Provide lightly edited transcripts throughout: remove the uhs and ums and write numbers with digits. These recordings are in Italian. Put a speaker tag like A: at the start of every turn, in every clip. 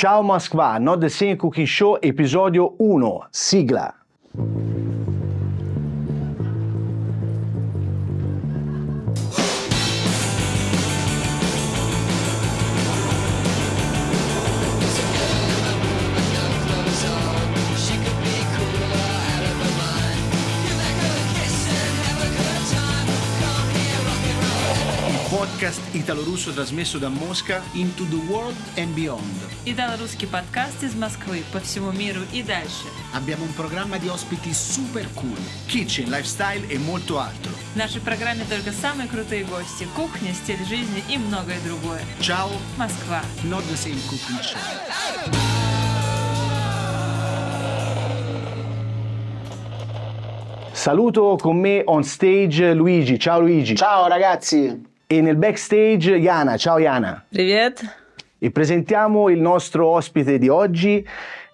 A: Ciao Moskva, Not the Same Cooking Show, episodio 1, sigla.
B: Podcast italo-russo trasmesso da Mosca into the world and beyond.
C: Итало-русский подкаст из Москвы по всему миру и дальше.
B: Abbiamo un programma di ospiti super cool, kitchen, lifestyle e molto altro.
C: В нашей программе только самые крутые гости, кухня, стиль жизни и многое другое.
B: Ciao,
C: Москва.
B: Not the Same Cooking Show.
A: Saluto con me on stage Luigi. Ciao Luigi.
D: Ciao ragazzi!
A: E nel backstage Jana. Ciao Jana.
C: Привет.
A: E presentiamo il nostro ospite di oggi.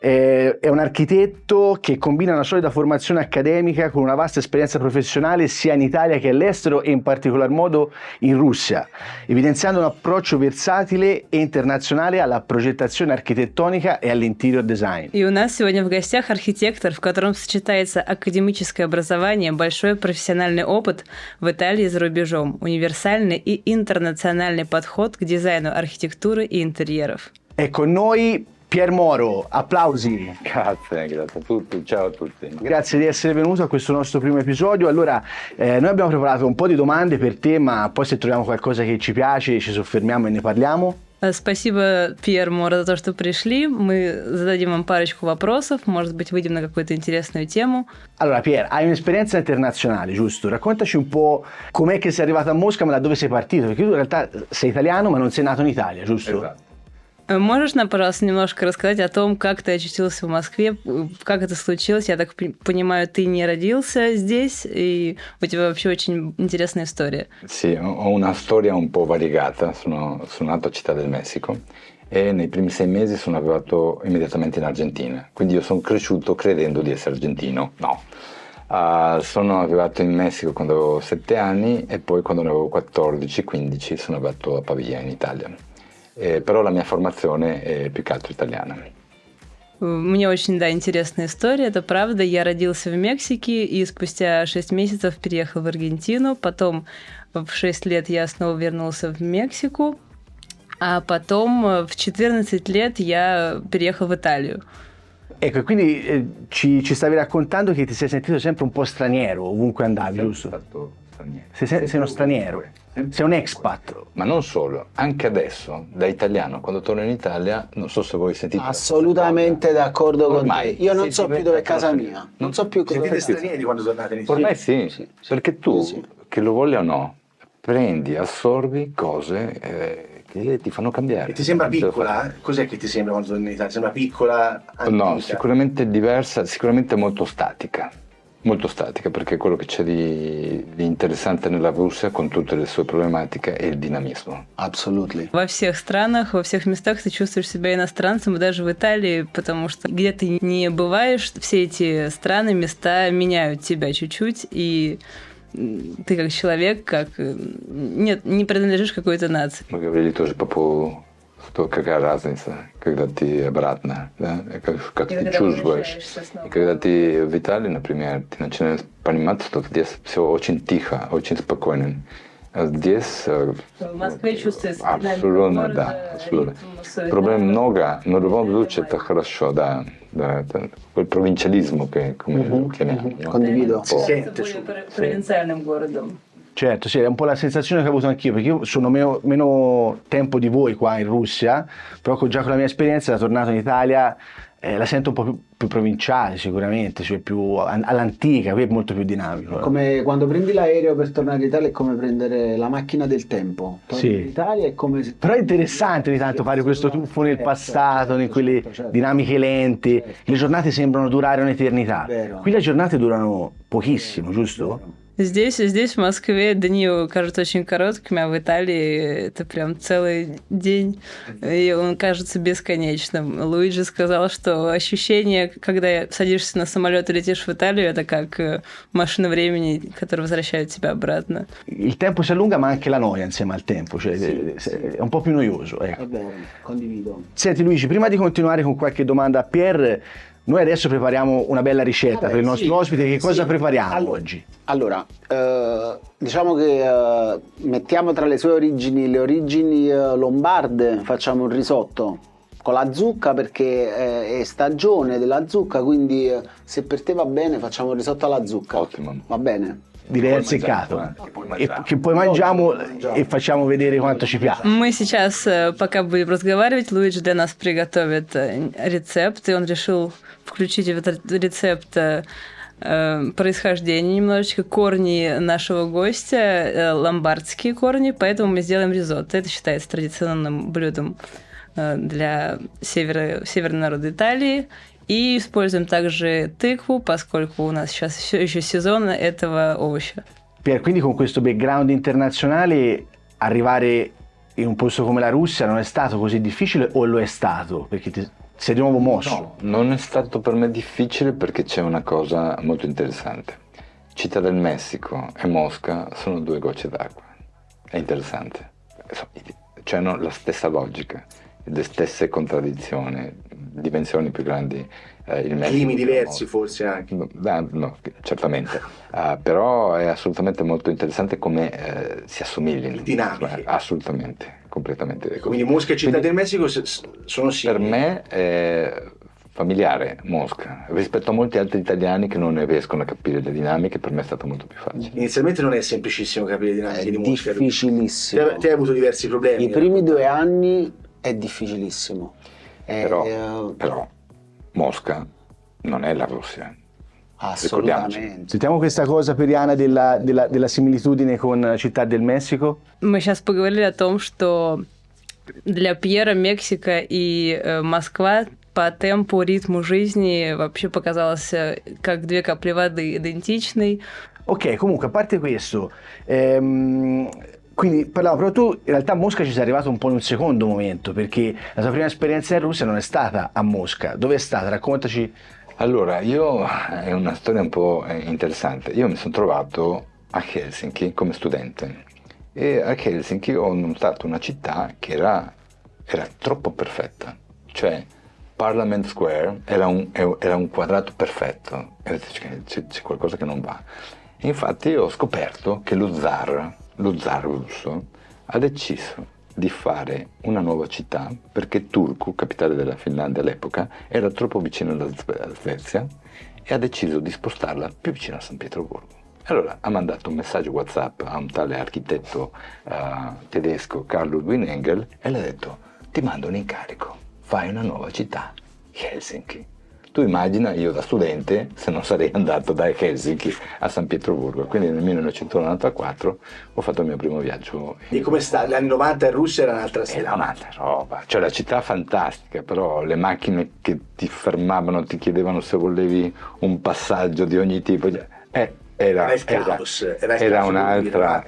A: È un architetto che combina una solida formazione accademica con una vasta esperienza professionale sia in Italia che all'estero e in particolar modo in Russia, evidenziando un approccio versatile e internazionale alla progettazione architettonica e all'interior design.
C: И у нас сегодня в гостях архитектор, в котором сочетается академическое образование, большой профессиональный опыт в Италии и за рубежом, универсальный и интернациональный подход к дизайну архитектуры и интерьеров.
A: È con noi Pier Moro, applausi.
E: Grazie a tutti, ciao a tutti.
A: Grazie di essere venuto a questo nostro primo episodio. Allora, noi abbiamo preparato un po' di domande per te, ma poi se troviamo qualcosa che ci piace ci soffermiamo e ne parliamo.
C: Спасибо, Пьер Моро, за то, что пришли. Мы зададим вам парочку вопросов, может быть, выйдем на какую-то интересную тему.
A: Allora, Pier, hai un'esperienza internazionale, giusto? Raccontaci un po' com'è che sei arrivato a Mosca, ma da dove sei partito? Perché tu in realtà sei italiano, ma non sei nato in Italia, giusto?
E: Esatto.
C: Можешь нам, пожалуйста, немножко рассказать о том, как ты очутился в Москве, как это случилось? Я так понимаю, ты не родился здесь, и у тебя вообще очень интересная история.
E: Sì, ho una storia un po' variegata, sono nato a Città del Messico e nei primi 6 mesi sono arrivato immediatamente in Argentina, quindi io sono cresciuto credendo di essere argentino, no. Sono arrivato in Messico quando avevo 7 anni e poi quando ne avevo 14-15 sono arrivato a Pavia in Italia. Però la mia formazione è più che altro italiana.
C: Мне очень, да, интересная история, это правда. Я родился в Мексике и спустя 6 месяцев переехал в Аргентину. Потом в 6 лет я снова вернулся в Мексику. А потом в 14 лет я переехал в Италию.
A: Ecco, quindi ci stavi raccontando che ti sei sentito sempre un po' straniero ovunque andavi, giusto?
E: Stato straniero.
A: Sei uno straniero, sei un expat.
E: Ma non solo, anche adesso, da italiano, quando torno in Italia, non so se voi sentite...
D: Assolutamente d'accordo con te.
E: Ormai
D: Io non
E: si
D: so più
E: diventa
D: dove è casa
E: cosa-
D: mia. Non so più dove
A: Siete
D: è casa
A: stranieri quando tornate in Italia?
E: Ormai sì,
D: sì,
E: perché tu,
D: sì.
E: che lo voglia o no, prendi, assorbi cose che ti fanno cambiare.
A: E ti sembra
E: Ce lo
A: piccola? Cos'è che ti sembra quando torni in Italia? Sembra piccola, antica?
E: No, sicuramente diversa, sicuramente molto statica perché quello che c'è di interessante nella Russia con tutte le sue problematiche è il dinamismo.
D: Absolutely.
C: Во всех странах, во всех местах ты чувствуешь себя иностранцем, и даже в Италии, потому что где ты не бываешь, все эти страны, места меняют тебя чуть-чуть, и ты как человек, нет, не принадлежишь какой-то нации.
E: Мы говорили тоже по поводу, что какая разница, когда ты обратно, да, как ты чувствуешь. И когда ты в Италии, например, ты начинаешь понимать, что здесь все очень тихо, очень спокойно. А здесь
C: В Москве чувствуется
E: абсолютно, да, абсолютно. Проблем много, но в любом случае это хорошо, да, это quel provincialismo che come lo chiamiamo. No?
D: Condivido.
A: Si sente
C: более
A: su.
C: провинциальным городом.
A: Certo, sì, è un po' la sensazione che ho avuto anch'io, perché io sono meno tempo di voi qua in Russia, però già con la mia esperienza, da tornato in Italia, la sento un po' più provinciale sicuramente, cioè più all'antica, qui è molto più dinamico.
D: Come quando prendi l'aereo per tornare in Italia è come prendere la macchina del tempo. Torni
A: Sì.
D: in Italia è come se...
A: Però è interessante ogni tanto fare questo tuffo nel passato, in quelle dinamiche lente, le giornate sembrano durare un'eternità.
D: Vero.
A: Qui le giornate durano pochissimo, giusto?
C: Здесь, в Москве, дни кажутся очень короткими, а в Италии это прям целый день, и он кажется бесконечным. Луиджи сказал, что ощущение, когда садишься на самолет и летишь в Италию, это как машина времени, которая возвращает тебя обратно.
A: Il tempo si allunga, ma anche la noia insieme al tempo, cioè è un po' più noioso. Ecco.
D: È vero, condivido.
A: Senti Luigi, prima di continuare con qualche domanda a Pier, noi adesso prepariamo una bella ricetta per il nostro ospite. Che cosa prepariamo oggi?
D: Allora, diciamo che mettiamo tra le sue origini le origini lombarde, facciamo un risotto con la zucca perché è stagione della zucca, quindi se per te va bene facciamo un risotto alla zucca.
E: Ottimo.
D: Va bene?
A: Direi azzeccato. Che poi mangiamo e facciamo vedere quanto ci piace.
C: Мы сейчас, пока будем разговаривать, Луиджи для нас приготовит рецепт, и он решил включить в этот рецепт происхождение немножечко, корни нашего гостя, ломбардские корни, поэтому мы сделаем ризотто. Это считается традиционным блюдом для северного народа Италии. И используем также тыкву, поскольку у нас сейчас все еще сезон этого овоща.
A: Pier, quindi con questo background internazionale arrivare in un posto come la Russia non è stato così difficile o lo è stato? Perché sei di nuovo mosso.
E: No, non è stato per me difficile perché c'è una cosa molto interessante. Città del Messico e Mosca sono due gocce d'acqua. È interessante. Cioè hanno la stessa logica, le stesse contraddizioni, dimensioni più grandi. Il Messico,
A: Climi diversi forse anche.
E: No, certamente. Però è assolutamente molto interessante come si assomiglino.
A: Dinamiche.
E: Assolutamente, completamente.
A: Quindi Mosca e Città del Messico sono simili.
E: Per me è familiare Mosca, rispetto a molti altri italiani che non ne riescono a capire le dinamiche, per me è stato molto più facile.
A: Inizialmente non è semplicissimo capire le dinamiche di Mosca.
D: Difficilissimo.
A: Te hai avuto diversi problemi.
D: I primi 2 anni è difficilissimo.
E: Però Mosca non è la Russia.
D: Assolutamente.
A: Sentiamo questa cosa periana della similitudine con Città del Messico.
C: Мы сейчас поговорили о том, что для Пьера Мексика и Москва по темпу, ритму жизни вообще показалось как 2 капли воды, идентичной.
A: Ok, comunque a parte questo, quindi parlavo, però tu in realtà a Mosca ci sei arrivato un po' in un secondo momento, perché la tua prima esperienza in Russia non è stata a Mosca. Dove è stata? Raccontaci.
E: Allora, è una storia un po' interessante. Io mi sono trovato a Helsinki come studente e a Helsinki ho notato una città che era troppo perfetta. Cioè, Parliament Square era un quadrato perfetto. E c'è qualcosa che non va. E infatti ho scoperto che lo zar russo ha deciso di fare una nuova città perché Turku, capitale della Finlandia all'epoca, era troppo vicino alla Svezia e ha deciso di spostarla più vicino a San Pietroburgo. Allora ha mandato un messaggio WhatsApp a un tale architetto tedesco, Karl Ludwig Engel, e le ha detto: ti mando un incarico, fai una nuova città, Helsinki. Tu immagina io da studente se non sarei andato da Helsinki a San Pietroburgo, quindi nel 1994 ho fatto il mio primo viaggio.
A: E come sta? Gli anni 90 in Russia era un'altra storia.
E: Era un'altra roba, cioè la città fantastica, però le macchine che ti fermavano, ti chiedevano se volevi un passaggio di ogni tipo, era
A: il caos,
E: un'altra.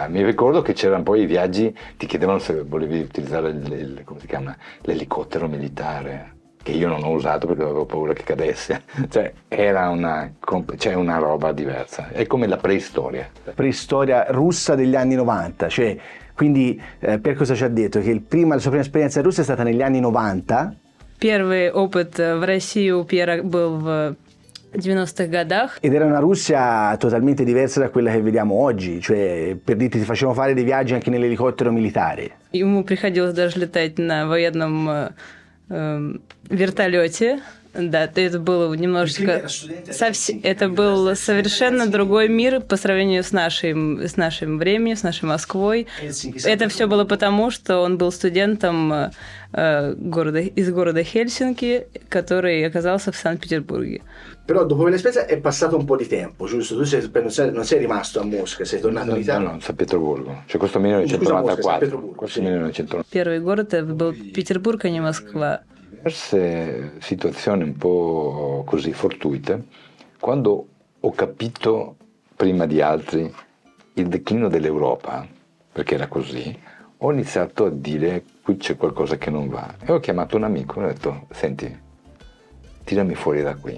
E: Mi ricordo che c'erano poi i viaggi, ti chiedevano se volevi utilizzare come si chiama, l'elicottero militare, che io non ho usato perché avevo paura che cadesse. Cioè era una roba diversa, è come la preistoria
A: russa degli anni 90, cioè quindi per cosa ci ha detto? Che la sua prima esperienza in Russia è stata negli anni 90.
C: Первый опыт в России у Пьера был в 90-х годах.
A: Ed era una Russia totalmente diversa da quella che vediamo oggi, cioè per dirti ti facevano fare dei viaggi anche nell'elicottero militare.
C: Ему приходилось даже летать на военном вертолете. Да, это было немножечко... Это был совершенно другой мир по сравнению с нашим временем, с нашей Москвой. Это все было потому, что он был студентом из города Хельсинки, который оказался в Санкт-Петербурге.
A: Però dopo quell'esperienza è passato un po' di tempo, giusto? Tu non sei rimasto a Mosca, sei tornato in Italia?
E: No, San Pietroburgo. Cioè questo 1994. Questo 1994.
C: Первый город был Петербург, а не Москва.
E: Diverse situazioni un po' così fortuite, quando ho capito prima di altri il declino dell'Europa, perché era così, ho iniziato a dire qui c'è qualcosa che non va. E ho chiamato un amico e ho detto, senti, tirami fuori da qui.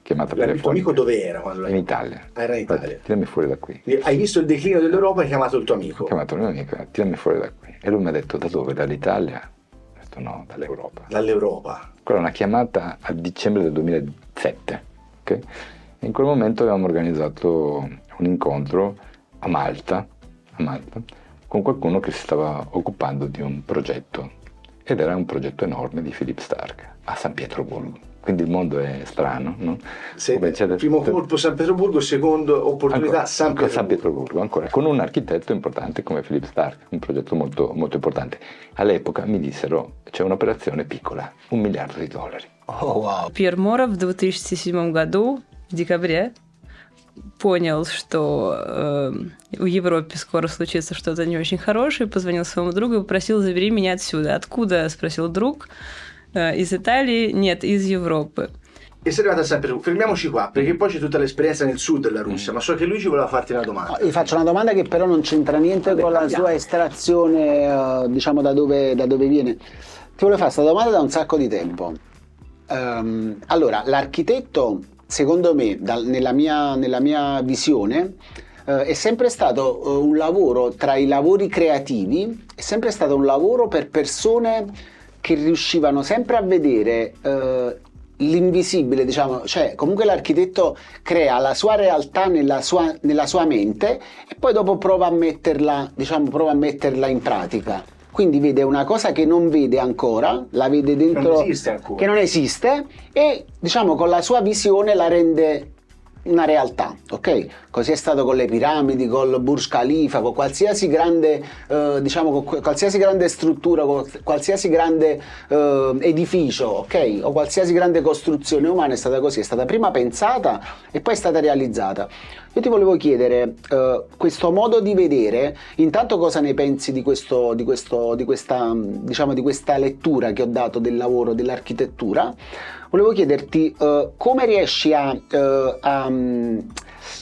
E: Chiamato
A: Il tuo amico dove era quando
E: in Italia.
A: Era in Italia.
E: Tirami fuori da qui.
A: Hai visto il declino dell'Europa e hai chiamato il tuo amico.
E: Ho chiamato il mio amico, tirami fuori da qui. E lui mi ha detto, da dove? Dall'Italia? Ho detto no, dall'Europa.
A: Dall'Europa.
E: Quella è una chiamata a dicembre del 2007. Okay? E in quel momento avevamo organizzato un incontro a Malta, con qualcuno che si stava occupando di un progetto. Ed era un progetto enorme di Philip Stark a San Pietroburgo. Quindi il mondo è strano, no?
A: Primo colpo San Pietroburgo, secondo opportunità San
E: Pietroburgo, ancora, con un architetto importante come Philip Stark, un progetto molto, molto importante. All'epoca mi dissero, c'è un'operazione piccola, $1 miliardo.
A: Oh, wow.
C: Пьер Моро в 2007 году, в декабре, понял, что в Европе скоро случится что-то не очень хорошее, позвонил своему другу и попросил: забери меня отсюда. Откуда? Спросил друг. Из Италии? Нет, из Европы.
A: E sei arrivato a San Pietroburgo. Fermiamoci qua, perché poi c'è tutta l'esperienza nel sud della Russia, ma so che lui ci voleva farti una domanda.
D: Gli faccio una domanda che però non c'entra niente con la sua estrazione, diciamo da dove viene. Ti volevo fare questa domanda da un sacco di tempo. Allora, l'architetto, secondo me, nella mia visione, è sempre stato un lavoro tra i lavori creativi, è sempre stato un lavoro per persone che riuscivano sempre a vedere l'invisibile, diciamo, cioè comunque l'architetto crea la sua realtà nella sua mente e poi dopo prova a metterla in pratica. Quindi vede una cosa che non vede ancora, la vede dentro, che non esiste, e diciamo con la sua visione la rende una realtà, ok? Così è stato con le piramidi, col Burj Khalifa, con qualsiasi grande, con qualsiasi grande struttura, con qualsiasi grande edificio, ok? O qualsiasi grande costruzione umana è stata così, è stata prima pensata e poi è stata realizzata. Io ti volevo chiedere, questo modo di vedere, intanto cosa ne pensi di questa lettura che ho dato del lavoro dell'architettura? Volevo chiederti come riesci ad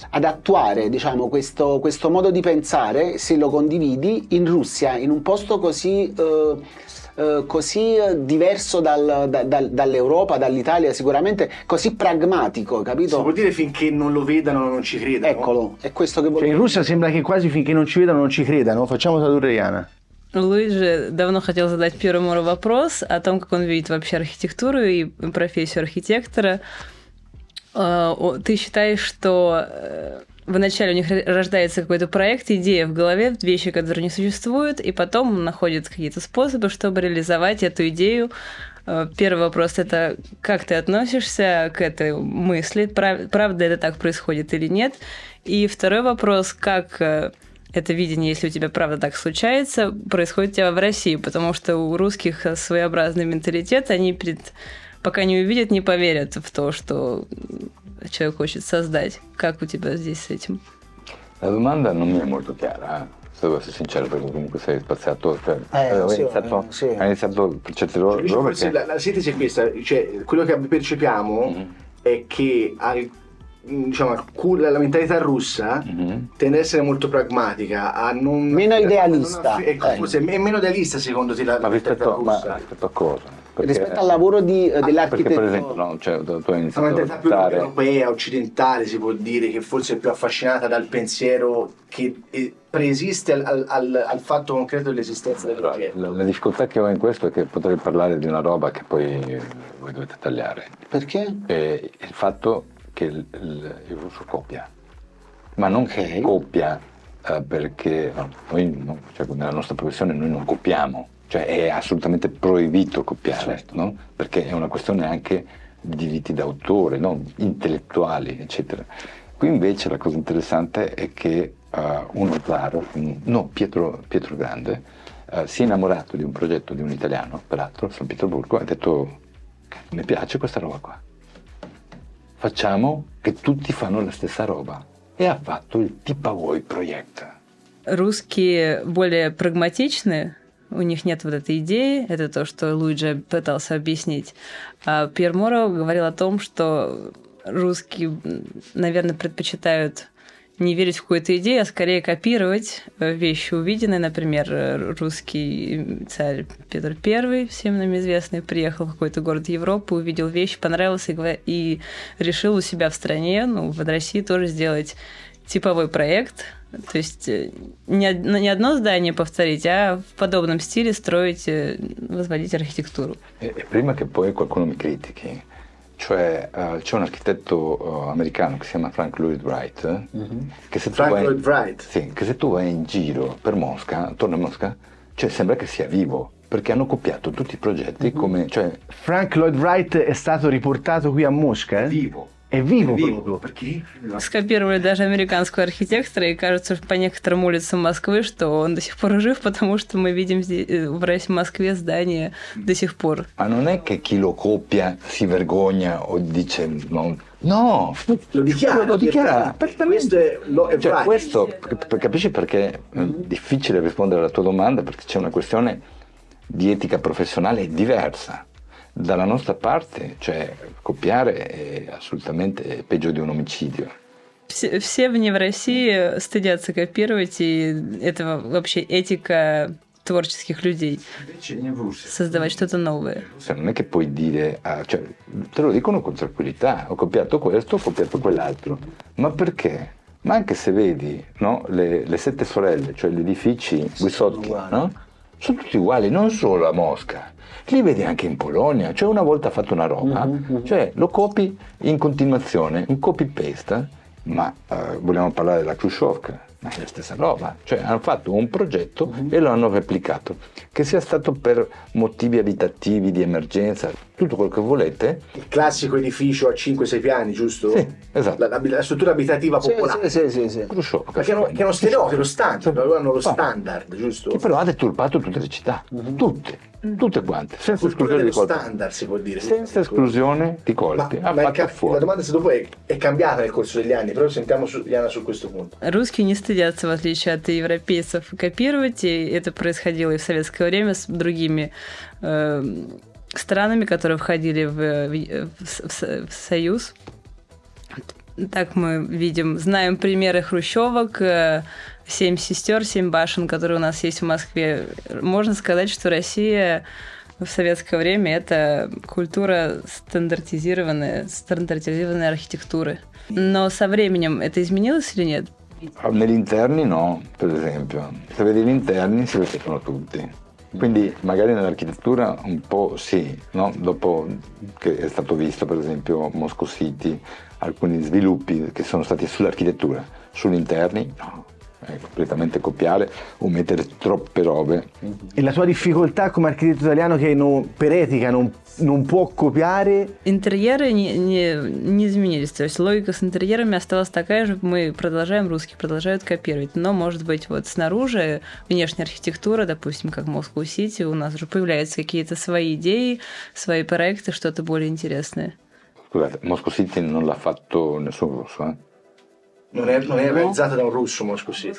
D: attuare, diciamo, questo modo di pensare, se lo condividi, in Russia, in un posto così diverso dall'Europa, dall'Italia, sicuramente così pragmatico, capito?
A: Si può dire finché non lo vedano non ci credano.
D: Eccolo, è questo che volevo
A: dire. In Russia sembra che quasi finché non ci vedano non ci credano. Facciamo tradurre Яна.
C: Луиджи давно хотел задать Пьеру Моро вопрос о том, как он видит вообще архитектуру и профессию архитектора. Ты считаешь, что вначале у них рождается какой-то проект, идея в голове, вещи, которые не существуют, и потом находят какие-то способы, чтобы реализовать эту идею. Первый вопрос – это как ты относишься к этой мысли, правда это так происходит или нет? И второй вопрос – как это видение, если у тебя правда так случается, происходит у тебя в России, потому что у русских своеобразный менталитет, они пока не увидят, не поверят в то, что человек хочет создать. Как у тебя здесь с этим?
E: La domanda non mi è molto chiara, se devo essere sincero, perché comunque sei spaziato, hai iniziato per certe robe.
A: La sintesi è questa, cioè quello che percepiamo è che la mentalità russa tende ad essere molto pragmatica,
D: meno idealista.
A: Forse è meno idealista secondo te la
E: mentalità russa? Rispetto a cosa?
D: Rispetto al lavoro dell'architetto.
E: Perché per esempio tu hai iniziato
A: a mentalità più europea, occidentale, si può dire, che forse è più affascinata dal pensiero che preesiste al fatto concreto dell'esistenza del progetto.
E: La difficoltà che ho in questo è che potrei parlare di una roba che poi voi dovete tagliare.
D: Perché?
E: Il fatto che il russo copia, ma non che copia perché nella nostra professione noi non copiamo, cioè è assolutamente proibito copiare, certo. No? Perché è una questione anche di diritti d'autore, no? Intellettuali, eccetera. Qui invece la cosa interessante è che Pietro Grande si è innamorato di un progetto di un italiano, peraltro, a San Pietroburgo, e ha detto: mi piace questa roba qua. Facciamo che tutti fanno la stessa roba. И ha fatto il типовой проект.
C: Русские более прагматичны, у них нет вот этой идеи, это то, что Луиджи пытался объяснить. А Пьер Моро говорил о том, что русские, наверное, предпочитают не верить в какую-то идею, а скорее копировать вещи увиденные. Например, русский царь Петр I, всем нам известный, приехал в какой-то город Европы, увидел вещи, понравился и решил у себя в стране, в России тоже сделать типовой проект. То есть не одно здание повторить, а в подобном стиле строить, возводить архитектуру.
E: Prima che poi qualcuno mi critichi, cioè c'è un architetto americano che si chiama Frank Lloyd Wright, che se tu
A: Frank
E: vai,
A: Lloyd Wright.
E: sì, che se tu vai in giro per Mosca, attorno a Mosca, cioè sembra che sia vivo, perché hanno copiato tutti i progetti come, cioè,
A: Frank Lloyd Wright è stato riportato qui a Mosca?
E: vivo.
A: È vivo proprio.
E: Perché?
C: Скопировали даже американского архитектора, и кажется, что по некоторым улицам Москвы, что он до сих пор жив, потому что мы видим здесь, в Москве здание до сих пор.
E: Ma non è che chi lo copia si vergogna o dice no,
A: Lo dichiara. Questo è
E: cioè,
A: Wright.
E: questo, capisci perché è difficile rispondere alla tua domanda, perché c'è una questione di etica professionale diversa. Dalla nostra parte, cioè copiare è assolutamente peggio di un omicidio.
C: Все в России стыдятся копировать, и это вообще этика творческих людей. Soздавать что-то новое.
E: Non è che puoi dire, cioè, te lo dicono con tranquillità, ho copiato questo, ho copiato quell'altro. Ma perché? Ma anche se vedi, no, le sette sorelle, cioè gli edifici Guisotti, no? Sono tutti uguali, non solo a Mosca. Li vedi anche in Polonia, cioè una volta fatto una roba, cioè lo copi in continuazione, un copy-paste, ma vogliamo parlare della Khrushchevka, ma è la stessa roba, cioè hanno fatto un progetto e lo hanno replicato, che sia stato per motivi abitativi, di emergenza, tutto quello che volete.
A: Il classico edificio a 5-6 piani, giusto?
E: Sì, esatto.
A: La struttura abitativa popolare.
D: Sì.
E: Khrushchevka,
A: Che è uno stereotipo, lo standard, avevano lo standard, giusto?
E: che però ha deturpato tutte le città, tutte quante, senza
A: Cultura
E: esclusione
A: dello
E: di colpi.
A: standard, si può dire.
E: Senza esclusione di colpi, ha fatto fuori.
A: La domanda se dopo è cambiata nel corso degli anni, però sentiamo Diana su questo punto.
C: Русские не стыдятся, в отличие от европейцев, копировать, и это происходило и в советское время с другими странами, которые входили в Союз. Так мы видим, знаем примеры хрущевок, 7 сестер, 7 башен, которые у нас есть в Москве. Можно сказать, что Россия в советское время это культура стандартизированной архитектуры. Но со временем это изменилось или нет?
E: Negli interni no, per esempio. Se vedi gli interni si vede che sono tutti. Quindi magari nell'architettura un po' sì, no? Dopo che è stato visto per esempio Moscow City, alcuni sviluppi che sono stati sull'architettura, sugli interni no. È completamente copiare o mettere troppe robe.
A: E la tua difficoltà come architetto italiano che per etica non può copiare?
C: Интерьеры не изменились. То есть логика с интерьерами осталась такая же. Мы продолжаем, русские продолжают копировать. Но, может быть, вот снаружи внешняя архитектура, допустим, как Moscow City, у нас уже появляются какие-то свои идеи, свои проекты, что-то более интересное.
E: Scusate, Moscow City non l'ha fatto nessun russo, eh?
A: Non è realizzata da un russo Moscow City.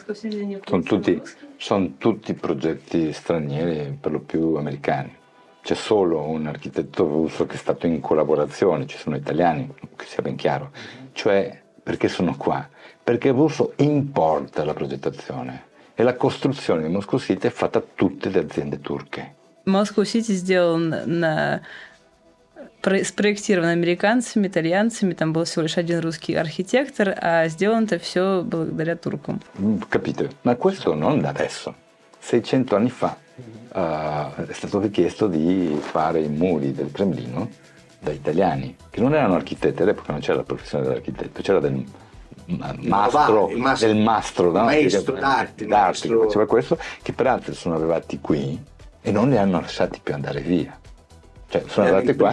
E: Sono tutti progetti stranieri, per lo più americani. C'è solo un architetto russo che è stato in collaborazione, ci sono italiani, che sia ben chiaro. Cioè, perché sono qua? Perché il russo importa la progettazione e la costruzione di Moscow City è fatta da tutte le aziende turche.
C: Moscow City сделан спроектирован американцами, итальянцами, там был всего лишь один русский архитектор, а сделано это все благодаря туркам.
E: Capite? Ma questo non da adesso. 600 anni fa è stato richiesto di fare i muri del Cremlino da italiani, che non erano architetti, all'epoca non c'era la professione dell'architetto, c'era del mastro d'arte che faceva questo, che peraltro sono arrivati qui e non li hanno lasciati più andare via. Cioè, sono arrivati qua.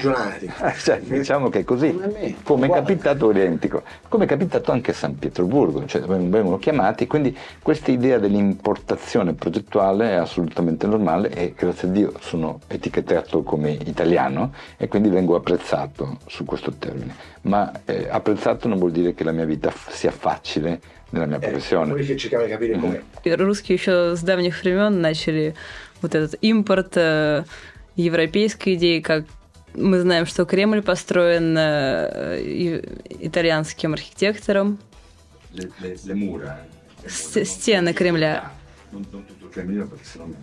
E: Cioè, diciamo che è così. Come è capitato identico. Come è capitato anche a San Pietroburgo, cioè vengono chiamati, quindi questa idea dell'importazione progettuale è assolutamente normale e grazie a Dio sono etichettato come italiano e quindi vengo apprezzato su questo termine. Ma apprezzato non vuol dire che la mia vita sia facile nella mia professione.
A: Noi che cerchiamo di capire com'è.
C: Русские еще с давних времен начали вот этот импорт европейской идеи, как мы знаем, что Кремль построен итальянским архитектором.
E: le mura.
C: Стены Кремля.
E: Non tutto il Cremlino perché sennò mi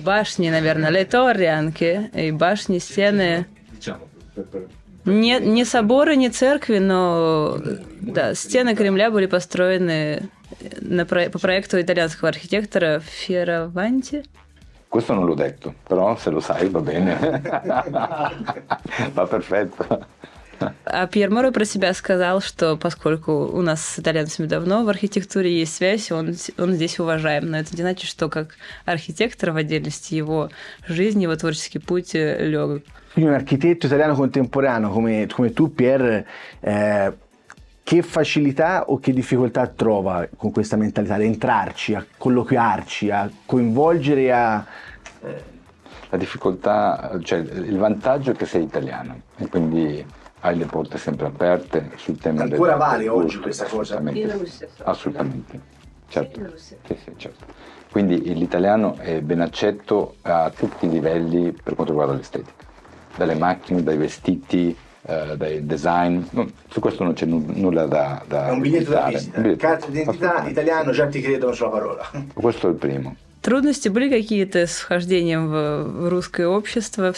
C: Башни, наверное, le torri anche, и башни, стены.
E: diciamo per
C: Не соборы, не церкви, но да, стены Кремля были построены по проекту итальянского архитектора Фьераванти.
E: Questo non l'ho detto, però se lo sai va bene. Va perfetto.
C: А Пьер Моро про себя сказал, что поскольку у нас с итальянцами давно в архитектуре есть связь, он здесь уважаем. Но это не значит, что как архитектор в отдельности его жизнь, его творческий путь легок.
A: Quindi un architetto italiano contemporaneo come tu, Pier, che facilità o che difficoltà trova con questa mentalità di entrarci, a colloquiarci, a coinvolgere, a...
E: La difficoltà, cioè il vantaggio è che sei italiano e quindi hai le porte sempre aperte sul tema
A: Ancora vale oggi questa cosa?
E: Assolutamente. Certo. Sì, certo. Quindi l'italiano è ben accetto a tutti i livelli per quanto riguarda l'estetica. Dalle macchine, dai vestiti, dai design. Su questo non c'è nulla da
A: È un biglietto da
E: visita.
A: visita. Carta d'identità, italiano, già ti credono sulla parola.
E: Questo è il primo.
C: Трудности были какие-то с вхождением в русское общество,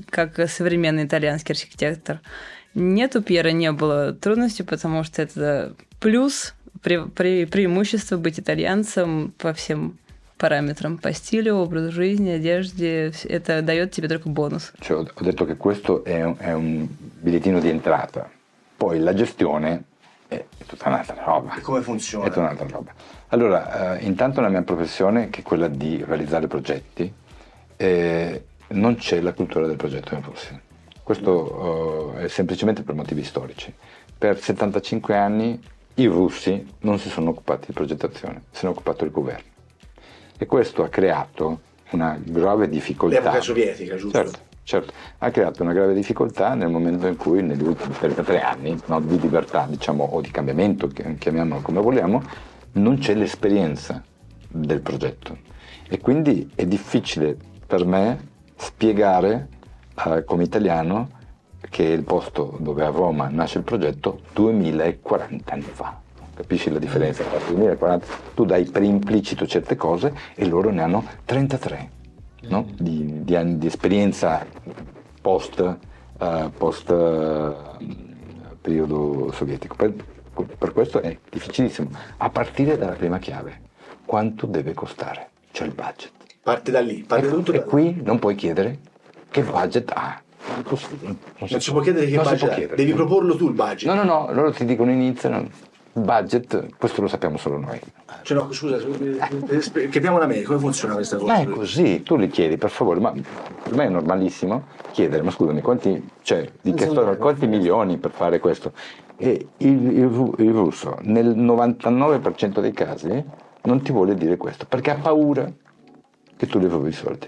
C: как современный итальянский архитектор? Нет, у Пьера не было трудностей, потому что это плюс, преимущество быть итальянцем по всем параметрам, по стилю, образу жизни, одежде. Это дает тебе только бонус.
E: Cioè, ho detto che questo è un bigliettino di entrata, poi la gestione è tutta un'altra roba.
A: E come funziona?
E: È tutta un'altra roba. Allora, intanto la mia professione, che è quella di realizzare progetti, non c'è la cultura del progetto in Russia. Questo è semplicemente per motivi storici. Per 75 anni i russi non si sono occupati di progettazione, se ne è occupato il governo. E questo ha creato una grave difficoltà.
A: L'epoca sovietica, giusto?
E: Certo, ha creato una grave difficoltà nel momento in cui negli ultimi 33 anni, no, di libertà, diciamo, o di cambiamento, chiamiamolo come vogliamo, non c'è l'esperienza del progetto. E quindi è difficile per me spiegare come italiano che è il posto dove a Roma nasce il progetto 2040 anni fa. Capisci la differenza? Tra 2040 tu dai per implicito certe cose e loro ne hanno 33, no? di anni di esperienza post periodo sovietico. Per questo è difficilissimo, a partire dalla prima chiave: quanto deve costare? Cioè il budget.
A: Parte da lì, parte tutto da lì.
E: Qui non puoi chiedere che budget ha.
A: Non si può chiedere che budget ha. Devi proporlo tu il budget.
E: No, loro ti dicono iniziano il budget, questo lo sappiamo solo noi.
A: Cioè no, scusa, capiamo da me, come funziona questa cosa?
E: Ma è così, tu li chiedi per favore, ma per me è normalissimo chiedere, ma scusami, quanti milioni per fare questo? E il russo nel 99% dei casi non ti vuole dire questo, perché ha paura che tu le rubi i soldi.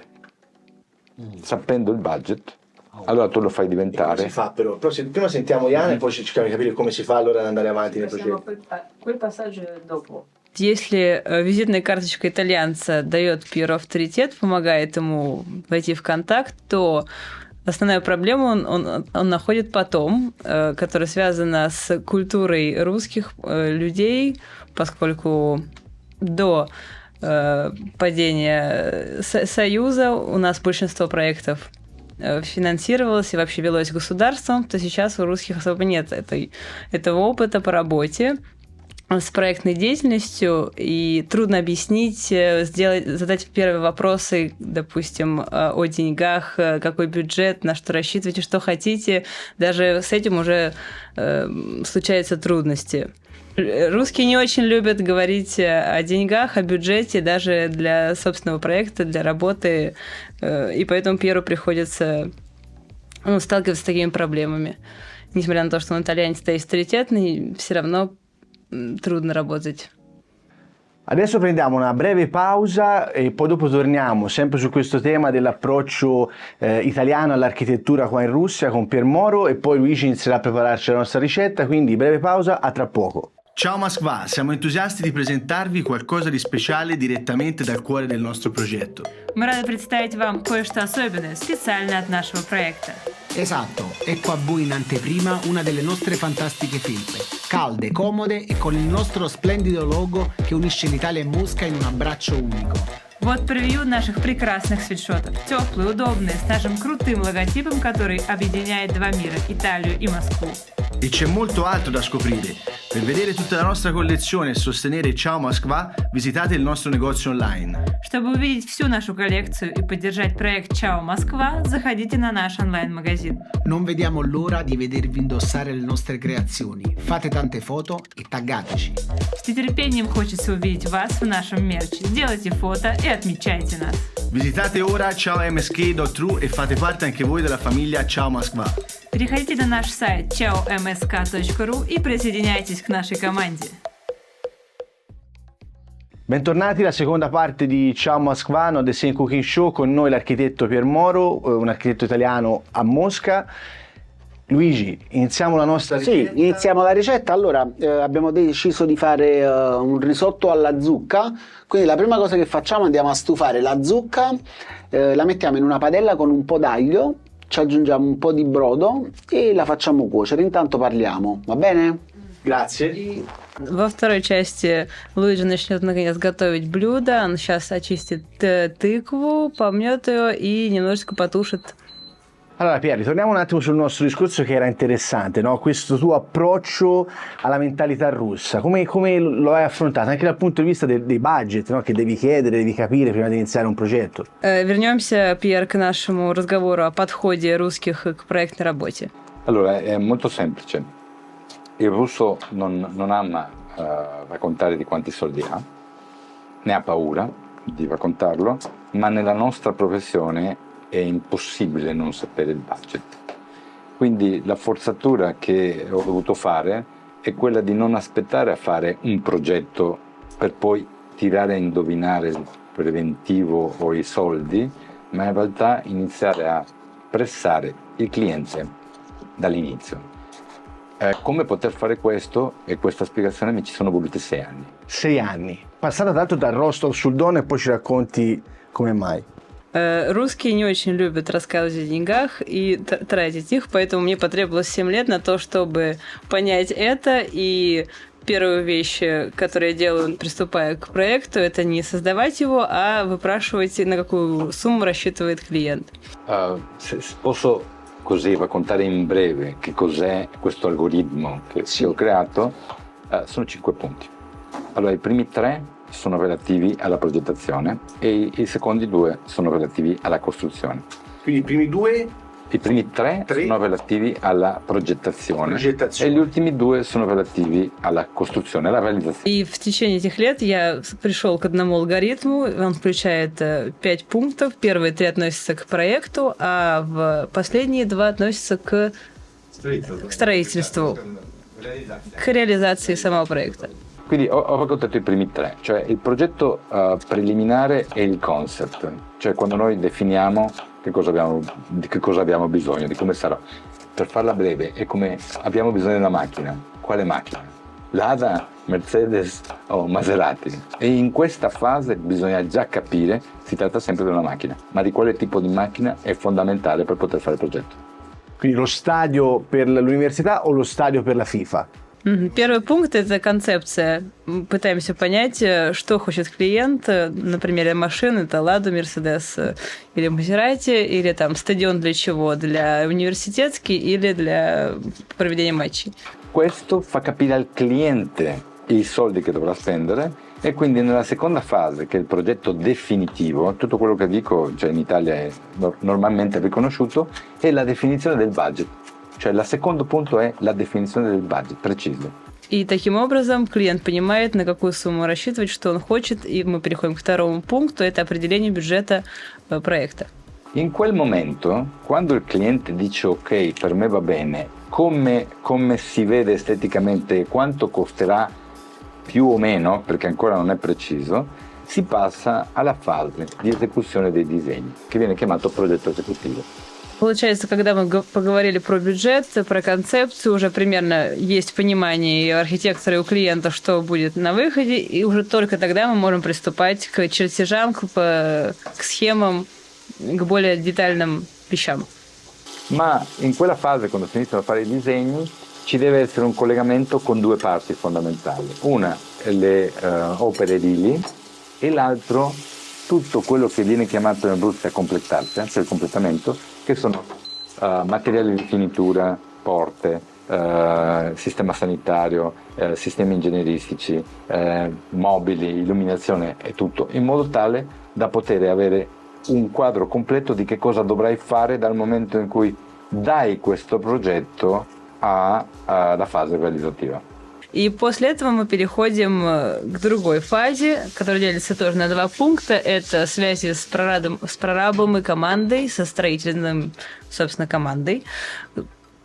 E: Sapendo il budget, allora tu lo fai diventare.
A: Come si fa però? Prima sentiamo Iana e poi cerchiamo di capire come si fa allora ad andare avanti nel progetto.
C: Если визитная карточка итальянца дает Пьеру авторитет, помогает ему войти в контакт, то основная проблема он находит потом, которая связана с культурой русских людей, поскольку до падения Союза у нас большинство проектов финансировалось и вообще велось государством, то сейчас у русских особо нет этого опыта по работе с проектной деятельностью, и трудно объяснить, задать первые вопросы, допустим, о деньгах, какой бюджет, на что рассчитываете, что хотите. Даже с этим уже случаются трудности. Русские не очень любят говорить о деньгах, о бюджете, даже для собственного проекта, для работы, и поэтому Пьеру приходится сталкиваться с такими проблемами. Несмотря на то, что он итальянец и авторитетный, все равно trudno работать.
A: Adesso prendiamo una breve pausa e poi dopo torniamo sempre su questo tema dell'approccio italiano all'architettura qua in Russia con Pier Moro e poi Luigi inizierà a prepararci la nostra ricetta, quindi breve pausa, a tra poco.
B: Ciao Moskva, siamo entusiasti di presentarvi qualcosa di speciale direttamente dal cuore del nostro progetto.
C: Мы рады представить вам кое-что особенное, специально от нашего проекта.
F: Esatto, ecco a voi in anteprima una delle nostre fantastiche felpe.
B: calde, comode e con il nostro splendido logo che unisce l'Italia e Mosca in un abbraccio unico.
C: Вот превью наших прекрасных свитшотов. Теплые, удобные, с нашим крутым логотипом, который объединяет два мира, Италию и Москву.
B: E c'è molto altro da scoprire. Per vedere tutta la nostra collezione e sostenere Ciao Moskva, visitate il nostro negozio online.
C: Чтобы увидеть всю нашу коллекцию и поддержать проект Ciao Москва, заходите на наш онлайн-магазин.
B: Non vediamo l'ora di vedervi indossare le nostre creazioni. Fate tante foto e taggateci.
C: С нетерпением хочется увидеть вас в нашем мерче. Делайте фото и отмечайте нас.
B: Visitate ora ciaomsk.ru e fate parte anche voi della famiglia Ciao Moskva.
C: Переходите на наш сайт ciaomsk.ru и присоединяйтесь к нашей команде.
A: Bentornati alla seconda parte di Ciao Moskva, no The Same Cooking Show, con noi l'architetto Pier Moro, un architetto italiano a Mosca. Luigi, iniziamo la nostra ricetta.
D: Sì, iniziamo la ricetta. Allora, abbiamo deciso di fare un risotto alla zucca, quindi la prima cosa che facciamo, andiamo a stufare la zucca, la mettiamo in una padella con un po' d'aglio, ci aggiungiamo un po' di brodo e la facciamo cuocere. Intanto parliamo, va bene?
A: Grazie.
C: Во второй части Луиджи начнет наконец готовить блюдо. Он сейчас очистит тыкву, помнет ее и немножечко потушит.
A: Allora Pier, ritorniamo un attimo sul nostro discorso che era interessante, no? Questo tuo approccio alla mentalità russa, come lo hai affrontato anche dal punto di vista dei budget, no? Che devi chiedere, devi capire prima di iniziare un progetto.
C: Вернемся, Пьер, к нашему разговору о подходе русских к проектной работе.
E: Allora, è molto semplice. Il russo non ama raccontare di quanti soldi ha, ne ha paura di raccontarlo, ma nella nostra professione è impossibile non sapere il budget. Quindi la forzatura che ho dovuto fare è quella di non aspettare a fare un progetto per poi tirare a indovinare il preventivo o i soldi, ma in realtà iniziare a pressare il cliente dall'inizio. Come poter fare questo? E questa spiegazione mi ci sono voluti 6 anni.
A: 6 anni. Passata tanto dal Rostov sul Don e poi ci racconti come mai.
C: Русские не очень любят рассказывать о деньгах и тратить их, поэтому мне потребовалось 7 лет на то, чтобы понять это. И первую вещь, которую я делаю, приступая к проекту, это не создавать его, а выпрашивать, на какую сумму рассчитывает клиент.
E: Se posso così raccontare in breve che cos'è questo algoritmo che ho creato, sono 5 punti. Allora, i primi 3 sono relativi alla progettazione e i secondi 2 sono relativi alla costruzione.
A: Quindi i primi 2?
E: I primi 3 sono relativi alla progettazione e gli ultimi 2 sono relativi alla costruzione, alla realizzazione.
C: И в течение этих лет я пришел к одному алгоритму, он включает 5 пунктов. Первые 3 относятся к проекту, а последние 2 относятся к строительству, к реализации самого проекта.
E: Quindi ho raccontato i primi 3, cioè il progetto preliminare e il concept, cioè quando noi definiamo di che cosa abbiamo bisogno, di come sarà. Per farla breve, è come abbiamo bisogno di una macchina. Quale macchina? Lada, Mercedes o Maserati. E in questa fase bisogna già capire, si tratta sempre di una macchina, ma di quale tipo di macchina è fondamentale per poter fare il progetto.
A: Quindi lo stadio per l'università o lo stadio per la FIFA?
C: Первый пункт – это концепция. Мы пытаемся понять, что хочет клиент. На примере машин – это Ладу, Мерседес или Мазерати, или там стадион для чего? Для университетский или для проведения матчей.
E: Questo fa capire al cliente i soldi che dovrà spendere e quindi nella seconda fase, che è il progetto definitivo, tutto quello che dico, cioè in Italia è normalmente riconosciuto, è la definizione del budget. Cioè il secondo punto è la definizione del budget, preciso.
C: И таким образом клиент понимает, на какую сумму рассчитывать, что он хочет, и мы переходим к второму пункту, это определение бюджета проекта.
E: In quel momento, quando il cliente dice ok, per me va bene, come si vede esteticamente, quanto costerà più o meno, perché ancora non è preciso, si passa alla fase di esecuzione dei disegni, che viene chiamato progetto esecutivo.
C: Получается, когда мы поговорили про бюджет, про концепцию, уже примерно есть понимание и у архитектора, и у клиента, что будет на выходе, и уже только тогда мы можем приступать к чертежам, к схемам, к более детальным вещам.
E: Ma in quella fase, quando si iniziano a fare i disegni, ci deve essere un collegamento con due parti fondamentali. Una, le opere edili, e l'altro, tutto quello che viene chiamato in Russia completarsi, cioè il completamento, che sono materiali di finitura, porte, sistema sanitario, sistemi ingegneristici, mobili, illuminazione e tutto, in modo tale da poter avere un quadro completo di che cosa dovrai fare dal momento in cui dai questo progetto alla фаза реализатива.
C: И после этого мы переходим к другой фазе, которая делится тоже на два пункта. Это связи с прорабом и командой, со строительным, собственно, командой.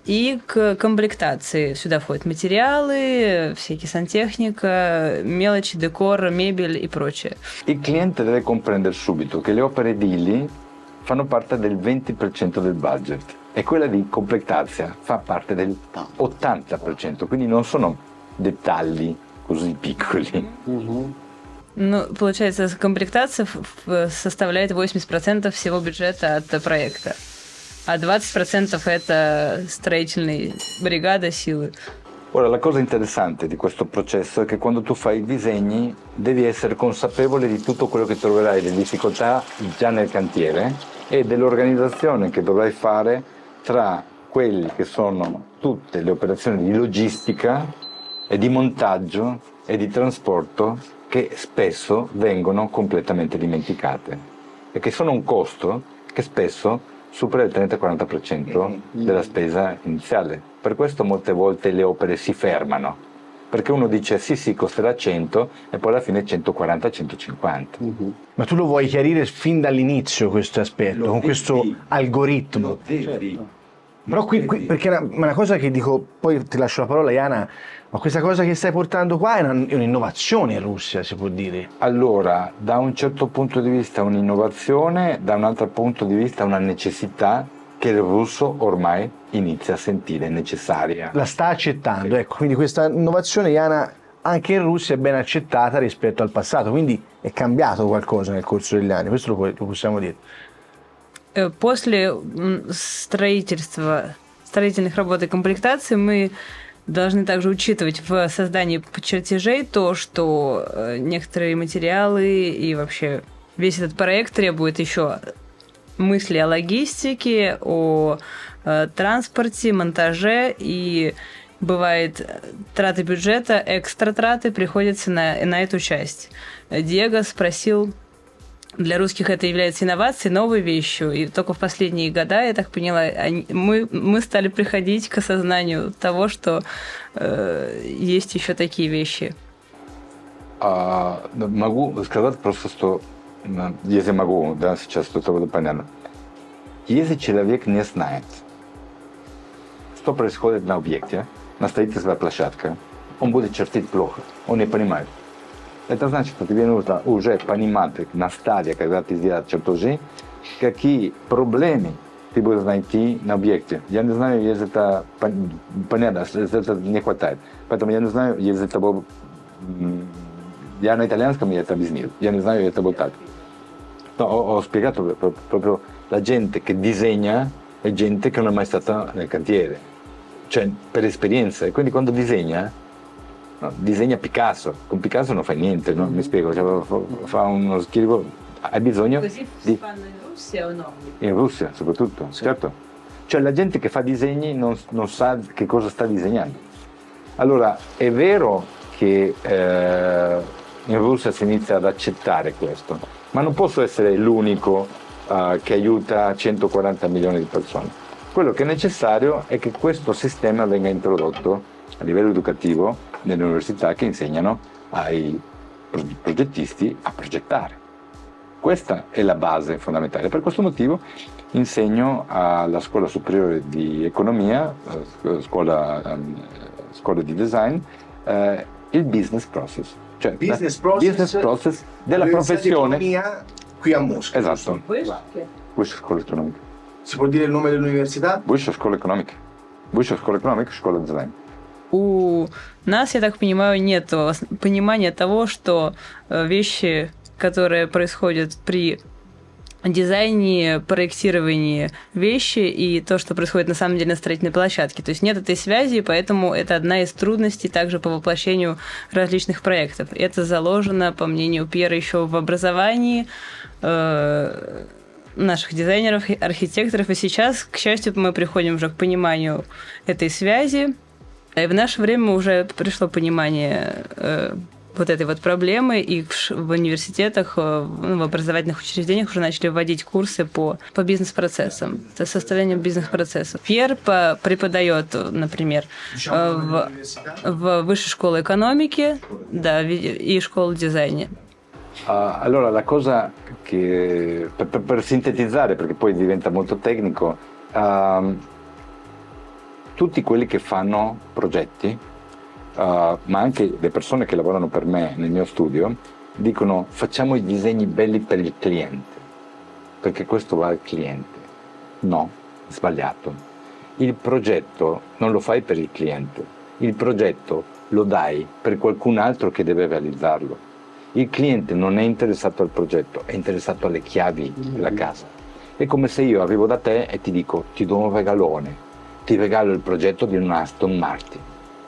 C: И к комплектации. Сюда входят материалы, всякие сантехника, мелочи, декор, мебель и прочее.
E: Il cliente deve comprendere subito che le opere edili fanno parte del 20% del budget e quella di completazia fa parte del 80%, quindi non sono dettagli così piccoli.
C: Ну, получается, комплектация составляет 80% всего бюджета от проекта, а 20% это строительная бригада, силы.
E: Ora, la cosa interessante di questo processo è che quando tu fai i disegni devi essere consapevole di tutto quello che troverai, le difficoltà già nel cantiere e dell'organizzazione che dovrai fare tra quelli che sono tutte le operazioni di logistica e di montaggio e di trasporto che spesso vengono completamente dimenticate e che sono un costo che spesso supera il 30-40% della spesa iniziale. Per questo molte volte le opere si fermano, perché uno dice sì, costerà 100 e poi alla fine 140-150.
A: Ma tu lo vuoi chiarire fin dall'inizio questo aspetto, con questo algoritmo? Però qui perché è una cosa che dico, poi ti lascio la parola Jana, ma questa cosa che stai portando qua è un'innovazione in Russia, si può dire?
E: Allora, da un certo punto di vista un'innovazione, da un altro punto di vista una necessità che il russo ormai inizia a sentire necessaria.
A: La sta accettando, ecco, quindi questa innovazione Jana anche in Russia è ben accettata rispetto al passato, quindi è cambiato qualcosa nel corso degli anni, questo lo possiamo dire.
C: После строительных работ и комплектации мы должны также учитывать в создании чертежей то, что некоторые материалы и вообще весь этот проект требует еще мысли о логистике, о транспорте, монтаже, и бывает траты бюджета, экстра траты приходятся на эту часть. Диего спросил, для русских это является инновацией, новой вещью, и только в последние года, я так поняла, мы стали приходить к осознанию того, что есть еще такие вещи.
E: Могу сказать просто, что, если могу, да, сейчас это будет понятно. Если человек не знает, что происходит на объекте, на строительной площадке, он будет чертить плохо, он не понимает. Это значит, что тебе нужно уже понимать на стадии, когда ты делаешь чертежи, какие проблемы ты будешь найти на объекте. Я не знаю, если это понятно, если это не хватает. Поэтому я не знаю, если это было... Я на итальянском я это объяснил. Я не знаю, это было так. No, ho spiegato proprio la gente che disegna è gente che non è mai stata nel cantiere, cioè per esperienza. E quindi quando disegna Picasso, con Picasso non fai niente, no? Mi spiego, cioè, fa uno scrivo, hai bisogno di...
C: fanno in Russia o no?
E: In Russia soprattutto, sì. Certo. Cioè la gente che fa disegni non sa che cosa sta disegnando. Allora è vero che in Russia si inizia ad accettare questo, ma non posso essere l'unico che aiuta 140 milioni di persone. Quello che è necessario è che questo sistema venga introdotto a livello educativo nelle università che insegnano ai progettisti a progettare. Questa è la base fondamentale. Per questo motivo insegno alla scuola superiore di economia, scuola di design, il business process. Cioè business process della professione.
A: Di economia qui a Mosca.
E: Esatto. Высшая школа экономики.
A: Si può dire il nome dell'università?
E: Высшая школа экономики. Высшая школа экономики, школа дизайна.
C: У нас, я так понимаю, нет понимания того, что вещи, которые происходят при дизайне, проектировании вещи и то, что происходит на самом деле на строительной площадке. То есть нет этой связи, поэтому это одна из трудностей также по воплощению различных проектов. Это заложено, по мнению Пьера, еще в образовании наших дизайнеров, архитекторов. И сейчас, к счастью, мы приходим уже к пониманию этой связи. И в наше время уже пришло понимание вот этой вот проблемы, и в университетах, в образовательных учреждениях уже начали вводить курсы по бизнес-процессам, это составление бизнес-процессов. Пьер преподает, например, в Высшей школе экономики, да, и школе дизайна.
E: Allora, la cosa che, per sintetizzare, perché poi diventa molto tecnico, tutti quelli che fanno progetti, ma anche le persone che lavorano per me nel mio studio, dicono facciamo i disegni belli per il cliente, perché questo va al cliente. No, sbagliato. Il progetto non lo fai per il cliente, il progetto lo dai per qualcun altro che deve realizzarlo. Il cliente non è interessato al progetto, è interessato alle chiavi della casa. È come se io arrivo da te e ti dico ti do un regalone, ti regalo il progetto di una Aston Martin.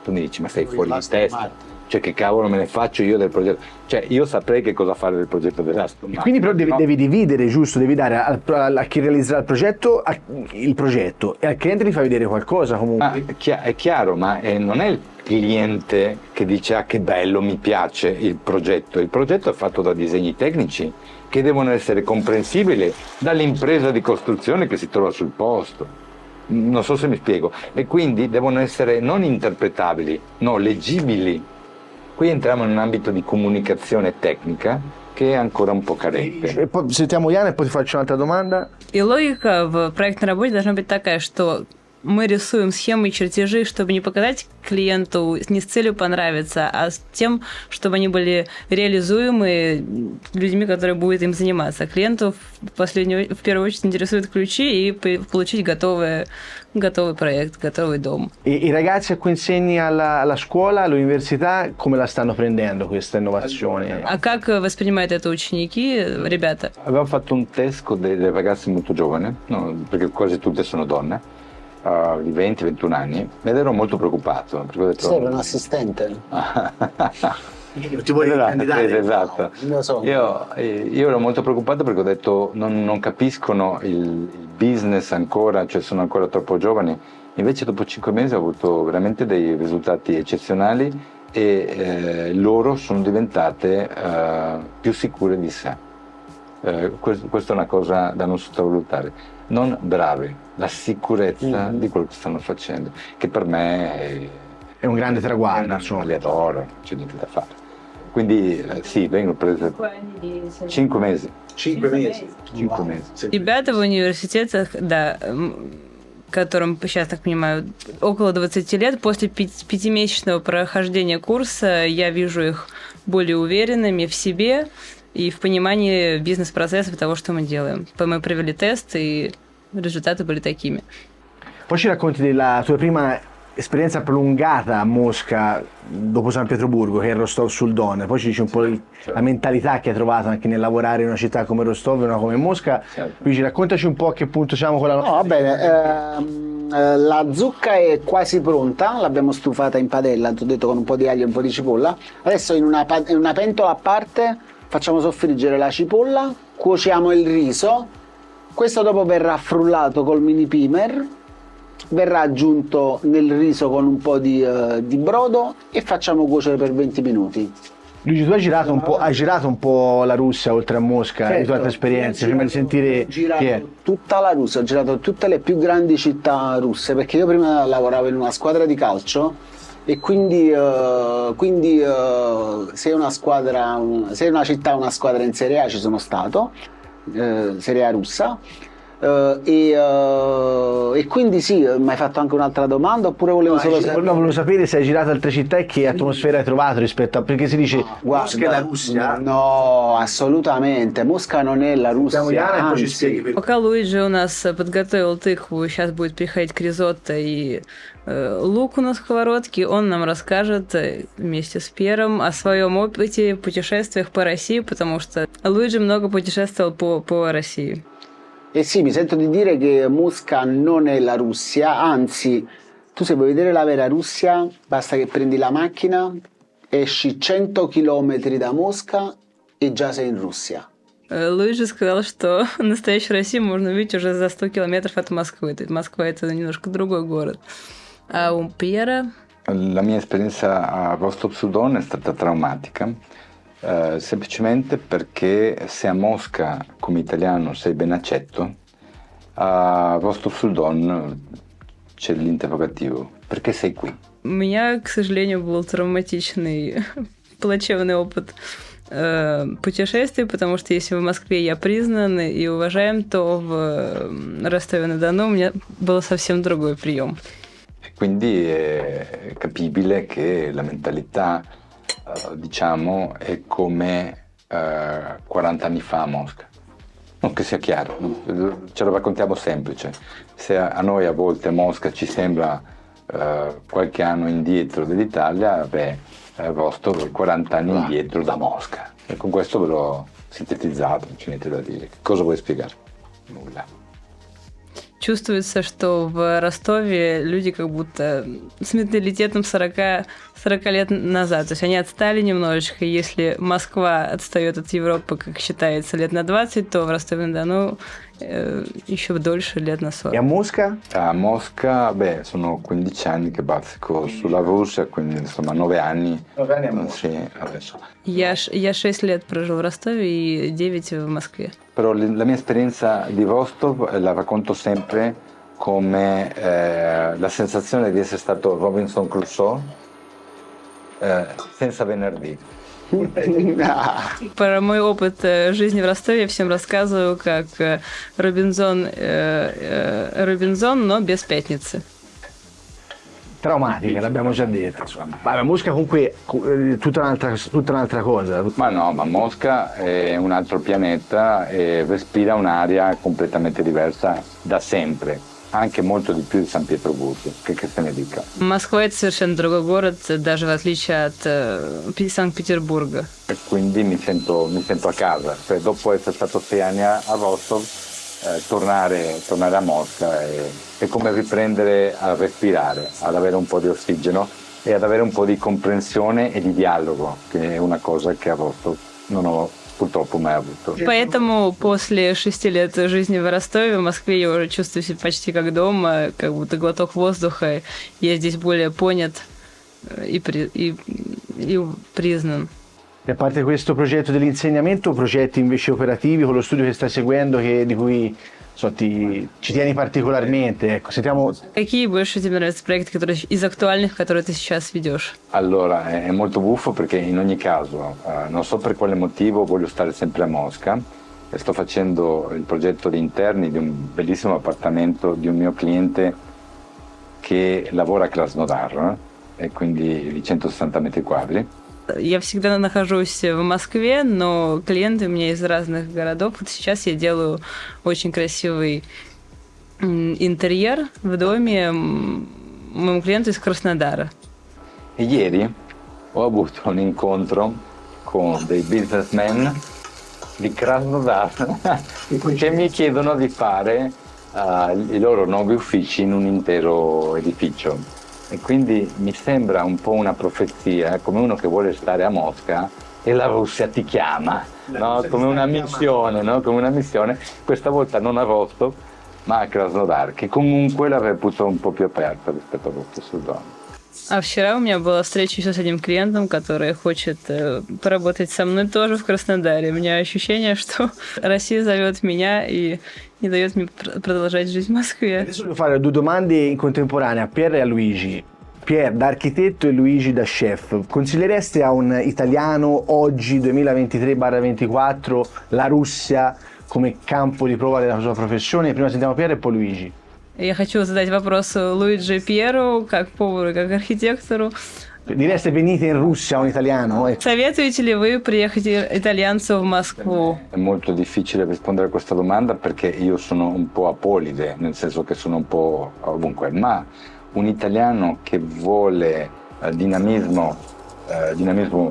E: Tu mi dici ma sei fuori di testa, cioè che cavolo me ne faccio io del progetto? Cioè io saprei che cosa fare del progetto dell'Aston Martin.
A: Quindi però devi dividere, giusto? Devi dare a chi realizzerà il progetto e al cliente gli fai vedere qualcosa comunque.
E: È chiaro, ma non è il cliente che dice ah che bello, mi piace il progetto è fatto da disegni tecnici che devono essere comprensibili dall'impresa di costruzione che si trova sul posto, non so se mi spiego, e quindi devono essere non interpretabili, no, leggibili. Qui entriamo in un ambito di comunicazione tecnica che è ancora un po' carente.
A: E poi sentiamo Яна, e poi ti faccio un'altra domanda.
C: И логика в проектной работе должна быть такая, что мы рисуем схемы и чертежи, чтобы не показать клиенту не с целью понравиться, а с тем, чтобы они были реализуемы людьми, которые будут им заниматься. Клиенту в первую очередь интересуют ключи и получить готовый проект, готовый дом.
A: I ragazzi a cui insegni alla scuola, all'università, come la stanno prendendo questa innovazione?
C: А как воспринимают это ученики, ребята?
E: Abbiamo fatto un test con delle ragazze molto giovani, no, perché quasi tutte sono donne, di 20-21 anni, ed ero molto preoccupato. Perché ho detto,
D: sei un assistente?
A: Ti vuoi candidare?
E: Esatto. Io ero molto preoccupato perché ho detto non capiscono il business ancora, cioè sono ancora troppo giovani. Invece dopo 5 mesi ho avuto veramente dei risultati eccezionali e loro sono diventate più sicure di sé. Questa è una cosa da non sottovalutare. Non brave, la sicurezza di quello che stanno facendo, che per me
A: è un grande traguardo, insomma.
E: Li adoro, c'è niente da fare. Quindi sì, vengono prese 5 mesi.
B: 5 mesi.
E: 5 mesi.
C: Ребята в университетах, да, которым, сейчас так понимаю, около 20 лет, после 5-месячного прохождения курса я вижу их более уверенными в себе и в понимании бизнес-процессов того, что мы делаем. Мы провели тест, и результаты были такими.
A: Poi ci racconti della tua prima esperienza prolungata a Mosca dopo San Pietroburgo, che è Rostov sul Don. Poi ci dici un po' la mentalità che hai trovato anche nel lavorare in una città come Rostov e una come Mosca. Quindi raccontaci un po' a che punto siamo con la nostra...
D: No, va bene, la zucca è quasi pronta, l'abbiamo stufata in padella, ti ho detto, con un po' di aglio e un po' di cipolla. Adesso in una pentola a parte facciamo soffriggere la cipolla, cuociamo il riso, questo dopo verrà frullato col mini pimer, verrà aggiunto nel riso con un po' di brodo e facciamo cuocere per 20 minuti.
A: Luigi, tu hai girato un po' la Russia oltre a Mosca,
D: Certo,
A: le tue altre esperienze, prima di sentire
D: ho girato
A: chi è.
D: tutta la Russia, ho girato tutte le più grandi città russe, perché io prima lavoravo in una squadra di calcio e quindi se una città ha una squadra in Serie A ci sono stato, Serie A russa, E quindi sì, mi hai fatto anche un'altra domanda oppure volevo solo sapere?
A: No, volevo sapere se hai girato altre città e che atmosfera hai trovato rispetto a... perché si dice Mosca è la Russia.
D: No, assolutamente. Mosca non è la Russia, anzi.
C: Пока Луиджи у нас подготовил тыкву, сейчас будет приходить к ризотто и луку на сковородке, он нам расскажет вместе с Пьером о своем опыте путешествиях по России, потому что Луиджи много путешествовал по России.
D: E sì, mi sento di dire che Mosca non è la Russia, anzi, tu se vuoi vedere la vera Russia, basta che prendi la macchina, esci 100 km da Mosca e già sei in Russia.
C: Луиджи сказал, что настоящую Россию можно увидеть уже за 100 километров от Москвы. Москва — это немножко другой город. А у Пьера...
E: La mia esperienza a Rostov-Sudon è stata traumatica, semplicemente perché se a Mosca come italiano sei ben accetto, a Rostov-Sudon c'è l'interrogativo: perché sei qui?
C: У меня, к сожалению, был травматичный, плачевный опыт путешествий, потому что если в Москве я признан и уважаем, то в Ростове-на-Дону у меня был совсем другой прием.
E: Quindi è capibile che la mentalità, diciamo, è come 40 anni fa a Mosca. Non che sia chiaro, ce lo raccontiamo semplice. Se a noi a volte Mosca ci sembra qualche anno indietro dell'Italia, Rostov è 40 anni indietro da Mosca. E con questo ve l'ho sintetizzato, non c'è niente da dire. Cosa vuoi spiegare? Nulla.
C: Чувствуется, что в Ростове люди как будто с менталитетом 40 лет назад. То есть они отстали немножечко. Если Москва отстает от Европы, как считается, lет на 20, то в Ростове-на-Дону еще дольше, lет на 40.
A: E a Mosca?
E: A Mosca, sono 15 anni che bazzico sulla Russia, quindi insomma 9 anni.
A: 9 anni a Mosca.
E: Sì, adesso.
C: Я 6 лет прожил в Ростове и 9 в Москве.
E: Però la mia esperienza di Rostov la racconto sempre come la sensazione di essere stato Robinson Crusoe senza venerdì.
C: Про мой опыт жизни в Ростове я всем рассказываю как Робинзон, но без пятницы.
A: Traumatica, l'abbiamo già detto. Insomma. Ma Mosca comunque è tutta un'altra cosa.
E: Ma no, ma Mosca è un altro pianeta e respira un'aria completamente diversa da sempre, anche molto di più di San Pietroburgo, che se ne dica.
C: Москва — это совершенно другой город, даже в отличие от Санкт-Петербурга.
E: E quindi mi sento a casa, cioè, dopo essere stato 6 anni a Rostov, tornare a Mosca è come riprendere a respirare, ad avere un po' di ossigeno e ad avere un po' di comprensione e di dialogo, che è una cosa che a Rostov non ho purtroppo mai avuto.
C: Поэтому после 6 лет жизни в Ростове, в Москве я уже чувствую себя почти как дома, как будто глоток воздуха. Я здесь более понят и признан.
A: E a parte questo progetto dell'insegnamento, progetti invece operativi con lo studio che stai seguendo, di cui ci tieni particolarmente. Ecco, sentiamo...
C: Какие больше тебе нравятся проекты, которые из актуальных, которые ты сейчас ведешь?
E: Allora, è molto buffo perché in ogni caso, non so per quale motivo, voglio stare sempre a Mosca e sto facendo il progetto di interni di un bellissimo appartamento di un mio cliente che lavora a Krasnodar, e quindi di 160 metri quadri.
C: Я всегда нахожусь в Москве, но клиенты у меня из разных городов. Вот сейчас я делаю очень красивый интерьер в доме моему клиенту из Краснодара.
E: E ieri ho avuto un incontro con dei businessmen di Krasnodar che mi chiedono di fare i loro nuovi uffici in un intero edificio. E quindi mi sembra un po' una profezia, come uno che vuole stare a Mosca e la Russia ti chiama, no? Come una missione, no? Come una missione, questa volta non a Rostov, ma a Krasnodar, che comunque la reputo un po' più aperta rispetto a Rostov-Sudon.
C: А вчера у меня была встреча еще с одним клиентом, который хочет поработать со мной тоже в Краснодаре. У меня ощущение, что Россия зовет меня и не dает мне продолжать жизнь в Москве.
A: Adesso devo fare 2 domande in contemporanea a Pier e a Luigi. Pier da architetto e Luigi da chef. Consigliereste a un italiano oggi 2023-24 la Russia come campo di prova della sua professione. Prima sentiamo Pier e poi Luigi.
C: Я хочу задать вопрос Луиджи Пьеру, как повару, как архитектору.
A: Direste venite in Russia un italiano?
C: Советуете ли вы приехать итальянцу в Москву?
E: È molto difficile rispondere a questa domanda perché io sono un po' apolide, nel senso che sono un po' ovunque, ma un italiano che vuole dinamismo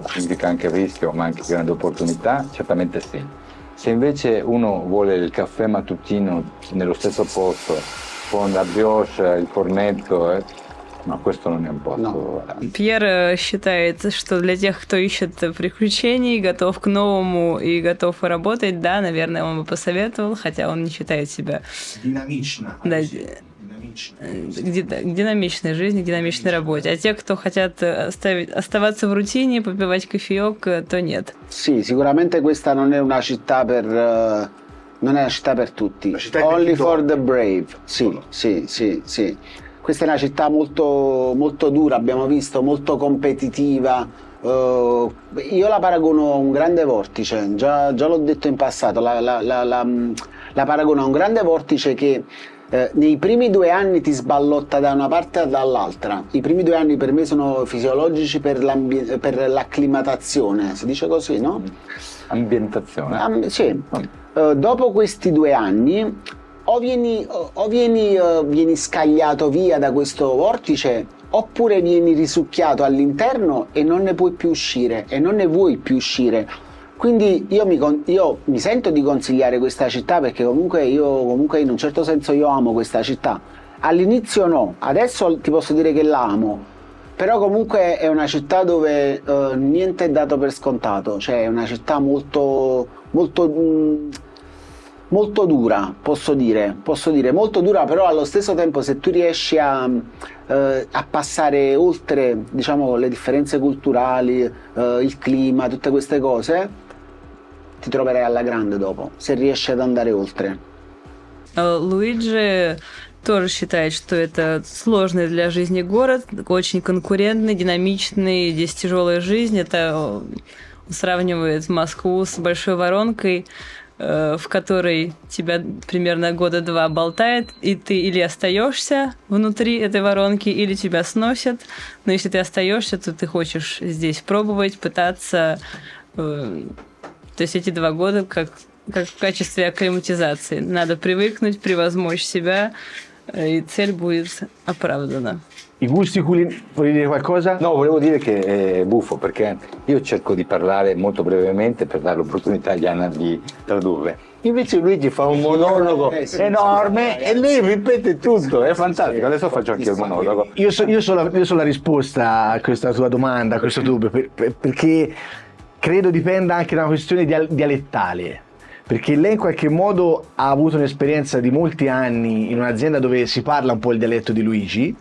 E: significa anche rischio ma anche grande opportunità, certamente sì. Se invece uno vuole il caffè mattutino nello stesso posto, con la brioche, il cornetto, no, questo non è un posto.
D: No.
C: Пьер считает, что для тех, кто ищет приключений, готов к новому и готов работать, да, наверное, он бы посоветовал, хотя он не считает себя к динамичной жизни, к динамичной работе. А те, кто хотят оставаться в рутине, попивать кофеек, то нет.
D: Sì, sicuramente questa non è una città per tutti. Only for the brave. Sì. Questa è una città molto, molto dura, abbiamo visto, molto competitiva. Io la paragono a un grande vortice, già l'ho detto in passato, la paragono a un grande vortice che nei primi 2 anni ti sballotta da una parte e dall'altra. I primi 2 anni per me sono fisiologici per l'acclimatazione, si dice così, no?
E: Ambientazione.
D: Sì. Dopo questi 2 anni o vieni scagliato via da questo vortice oppure vieni risucchiato all'interno e non ne puoi più uscire e non ne vuoi più uscire. Quindi io mi sento di consigliare questa città perché comunque in un certo senso io amo questa città. All'inizio no, adesso ti posso dire che la amo, però comunque è una città dove niente è dato per scontato, cioè è una città molto dura, posso dire, molto dura, però allo stesso tempo se tu riesci a passare oltre, diciamo, le differenze culturali, il clima, tutte queste cose, ti troverai alla grande dopo, se riesci ad andare oltre.
C: Луиджи тоже считает, что это сложный для жизни город, очень конкурентный, динамичный, здесь тяжелая жизнь. Это он сравнивает Москву с большой воронкой, в которой тебя примерно 2 года болтает, и ты или остаешься внутри этой воронки, или тебя сносят. Но если ты остаешься, то ты хочешь здесь пробовать, пытаться. То есть эти 2 года как в качестве акклиматизации. Надо привыкнуть, превозмочь себя, и цель будет оправдана.
A: I gusti culinari, vuoi dire qualcosa?
E: No, volevo dire che è buffo perché io cerco di parlare molto brevemente per dare l'opportunità agli Anna di tradurre. Invece Luigi fa un monologo enorme e lui ripete tutto, è fantastico. Adesso faccio anche il monologo.
A: Io so la risposta a questa tua domanda, a questo dubbio, perché credo dipenda anche da una questione dialettale. Perché lei in qualche modo ha avuto un'esperienza di molti anni in un'azienda dove si parla un po' il dialetto di Luigi,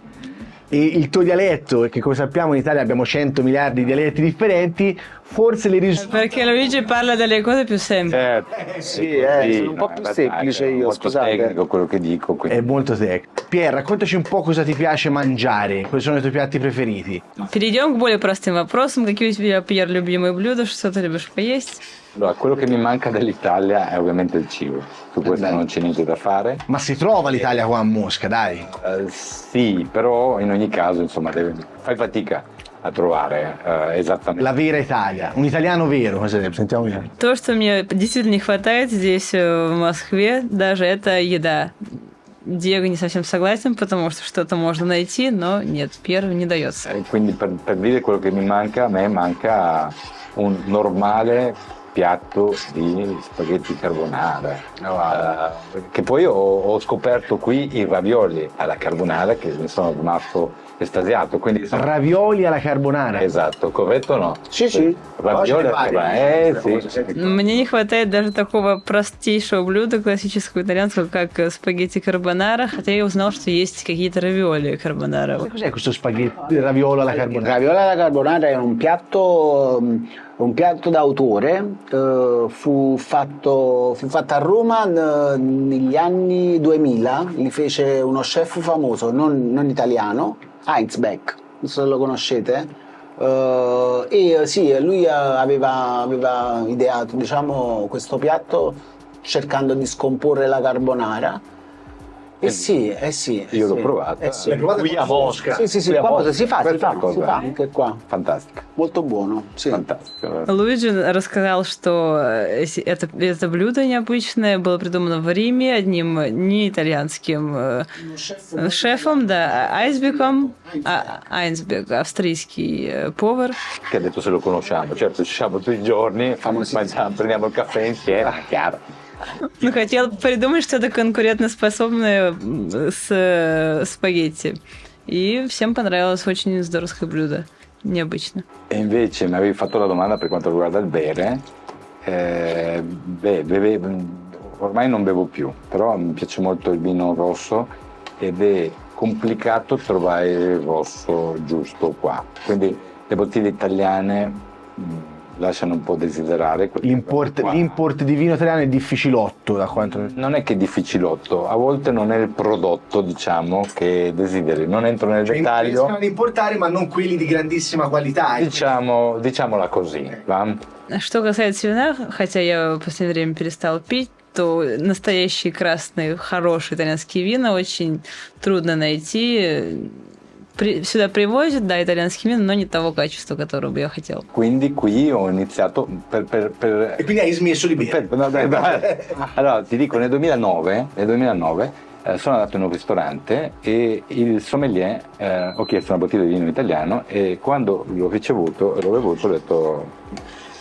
A: e il tuo dialetto, che come sappiamo in Italia abbiamo 100 miliardi di dialetti differenti, forse le risulta.
C: Perché Luigi parla delle cose più semplici.
D: Sì, sono un po' più semplice io,
E: molto
D: scusate.
E: tecnico quello che dico. Quindi.
A: È molto tecnico. Pier, raccontaci un po' cosa ti piace mangiare, quali sono i tuoi piatti preferiti.
C: Перейдем к более простым вопросам. Какие у тебя, Пьер, любимые блюда? Что ты любишь поесть?
E: Allora, quello che mi manca dell'Italia è ovviamente il cibo, su questo non c'è niente da fare.
A: Ma si trova l'Italia qua a Mosca, dai?
E: Sì, però in ogni caso, insomma, fai fatica a trovare esattamente.
A: La vera Italia, un italiano vero, sentiamo bene.
C: То, что мне действительно не хватает здесь, в Москве, даже это еда. Диего не совсем согласен, потому что что-то можно найти, но нет, Пьер не дается.
E: Quindi per dire quello che mi manca, a me manca un normale piatto di spaghetti carbonara, che poi ho scoperto qui i ravioli alla carbonara che mi sono rimasto estasiato. Quindi
A: Ravioli alla carbonara.
E: Esatto, corretto o no?
D: Sì.
E: Ravioli alla carbonara, sì.
C: Мне не хватает даже такого простейшего блюда классического итальянского, как спагетти карбонара, хотя я узнал, что есть какие-то равиоли карбонара.
A: Cos'è questo spaghetti raviolo alla carbonara?
D: Ravioli alla carbonara è un piatto d'autore, fu fatto a Roma negli anni 2000, li fece uno chef famoso, non italiano, Heinz Beck, non so se lo conoscete, e sì, lui aveva ideato, diciamo, questo piatto cercando di scomporre la carbonara. Sì.
E: Io l'ho provata.
D: Sì.
A: L'hai provata
E: Qui a Mosca.
D: Sì,
E: Qui a
D: qua
E: Mosca.
D: si fa
E: Questa cosa
D: anche qua.
E: fantastica.
D: Molto buono, sì.
E: Fantastica.
C: Луиджи рассказал, что это блюдо необычное было придумано в Риме одним не итальянским шефом, да, Айнсбек, австрийский повар.
E: Che ha detto se lo conosciamo, certo ci siamo tutti i giorni, prendiamo il caffè insieme, chiaro.
C: Ну, хотел придумать что-то конкурентоспособное с спагетти. И всем понравилось, очень здоровское блюдо, необычно.
E: E invece mi avevi fatto la domanda per quanto riguarda il bere. Ormai non bevo più, però mi piace molto il vino rosso ed è complicato trovare il rosso giusto qua. Quindi le bottiglie italiane lasciano un po' desiderare.
A: L'import di vino italiano è difficilotto da quanto...
E: Non è che è difficilotto, a volte non è il prodotto, diciamo, che desideri. Non entro nel dettaglio.
A: Riescono ad importare, ma non quelli di grandissima qualità.
E: Diciamola così, va?
C: Что касается вина, хотя я в последнее время перестал пить, то настоящие красные, хорошие итальянские вина очень трудно найти. Сюда привозят, да, итальянские вина, но не того качества, которого бы я хотел.
E: Quindi qui ho iniziato
A: E quindi hai smesso di bere.
E: Allora, ti dico, nel 2009 sono andato in un ristorante e il sommelier, ho chiesto una bottiglia di vino italiano e quando l'ho ricevuto e l'ho bevuto ho detto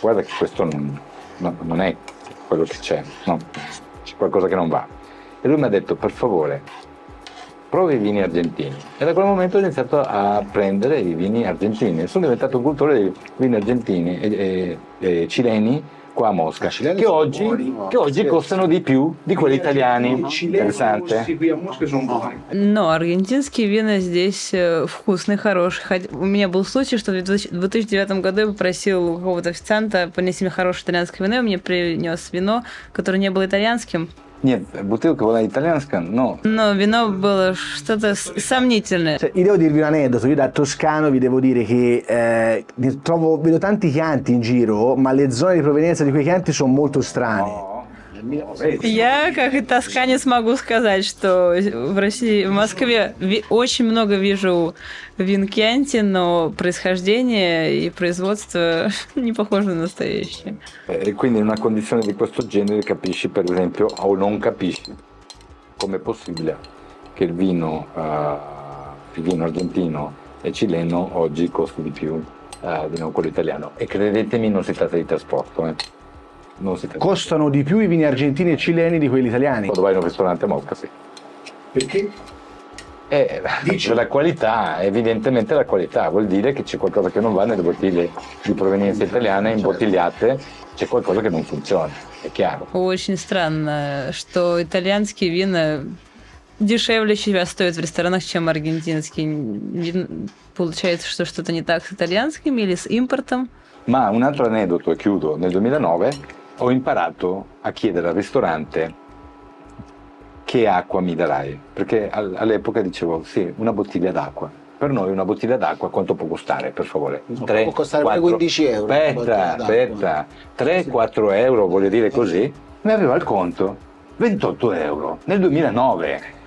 E: guarda che questo non è quello che c'è, no, c'è qualcosa che non va. E lui mi ha detto per favore provi i vini argentini e da quel momento ho iniziato a prendere i vini argentini. Sono diventato un cultore di vini argentini e cileni qua a Mosca, che oggi costano di più di quelli italiani. Interessante.
A: Qui a Mosca sono buoni.
C: Но аргентинские вина здесь вкусные, хорошие. У меня был случай, что в 2009 году я попросил у какого-то официанта принести мне хорошее итальянское вино, и он мне принес вино, которое не было итальянским.
E: Niente, buttilka была итальянская, no.
C: Но вино было что-то сомнительное.
A: Io devo dirvi un aneddoto, io da toscano vi devo dire che vedo tanti chianti in giro, ma le zone di provenienza di quei chianti sono molto strane.
C: Я, как и тосканец, могу сказать, что в России, в Москве очень много вижу вин Chianti, но происхождение и производство не похоже на настоящее.
E: E quindi in una condizione di questo genere capisci, per esempio, o non capisci com'è possibile che il vino argentino e cileno oggi costi di più di non quello italiano. E credetemi, non si tratta di trasporto.
A: Costano di più i vini argentini e cileni di quelli italiani.
E: Quando vai in un ristorante a Mosca, sì.
A: Perché?
E: La qualità, evidentemente la qualità, vuol dire che c'è qualcosa che non va nelle bottiglie di provenienza italiana imbottigliate, c'è qualcosa che non funziona, è chiaro.
C: Очень странно, что итальянские вина дешевле сейчас стоят в ресторанах, чем аргентинские. Получается, что что-то не так с итальянскими или с импортом.
E: Ma un altro aneddoto, e chiudo, nel 2009 ho imparato a chiedere al ristorante che acqua mi darai, perché all'epoca dicevo sì, una bottiglia d'acqua. Per noi una bottiglia d'acqua quanto può costare, per favore?
D: Può costare 15 euro.
E: Aspetta, 3-4 euro, voglio dire così, mi aveva il conto 28 euro nel 2009.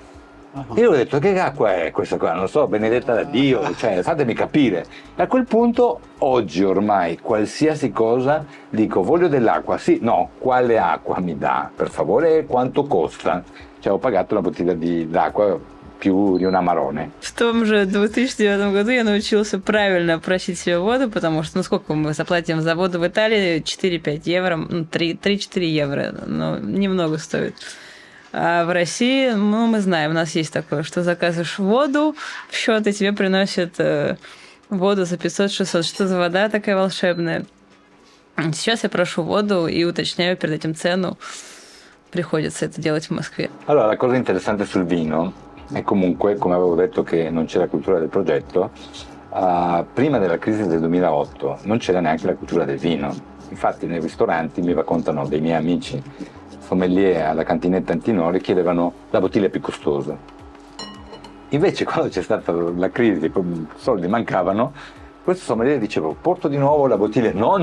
E: Io ho detto che acqua è questa qua, non so, benedetta da Dio, cioè fatemi capire. A quel punto, oggi ormai, qualsiasi cosa, dico voglio dell'acqua, sì, no, quale acqua mi dà, per favore, quanto costa? Cioè ho pagato una bottiglia d'acqua più di un amarone.
C: В том же 2009 году я научился правильно просить себе воду, потому что, ну, сколько мы заплатим за воду в Италии? 4-5 евро, 3-4 евро, но немного стоит. А в России, ну, мы знаем, у нас есть такое, что заказываешь воду в счет, и тебе приносят воду за 500-600. Что за вода такая волшебная? Сейчас я прошу воду и уточняю перед этим цену. Приходится это делать в Москве.
E: Allora, la cosa interessante sul vino è comunque, come avevo detto che non c'è la cultura del progetto, prima della crisi del 2008 non c'era neanche la cultura del vino. Infatti nei ristoranti mi raccontano dei miei amici sommelier alla cantinetta Antinori chiedevano la bottiglia più costosa. Invece quando c'è stata la crisi, i soldi mancavano, questo sommelier diceva porto di nuovo la bottiglia, no,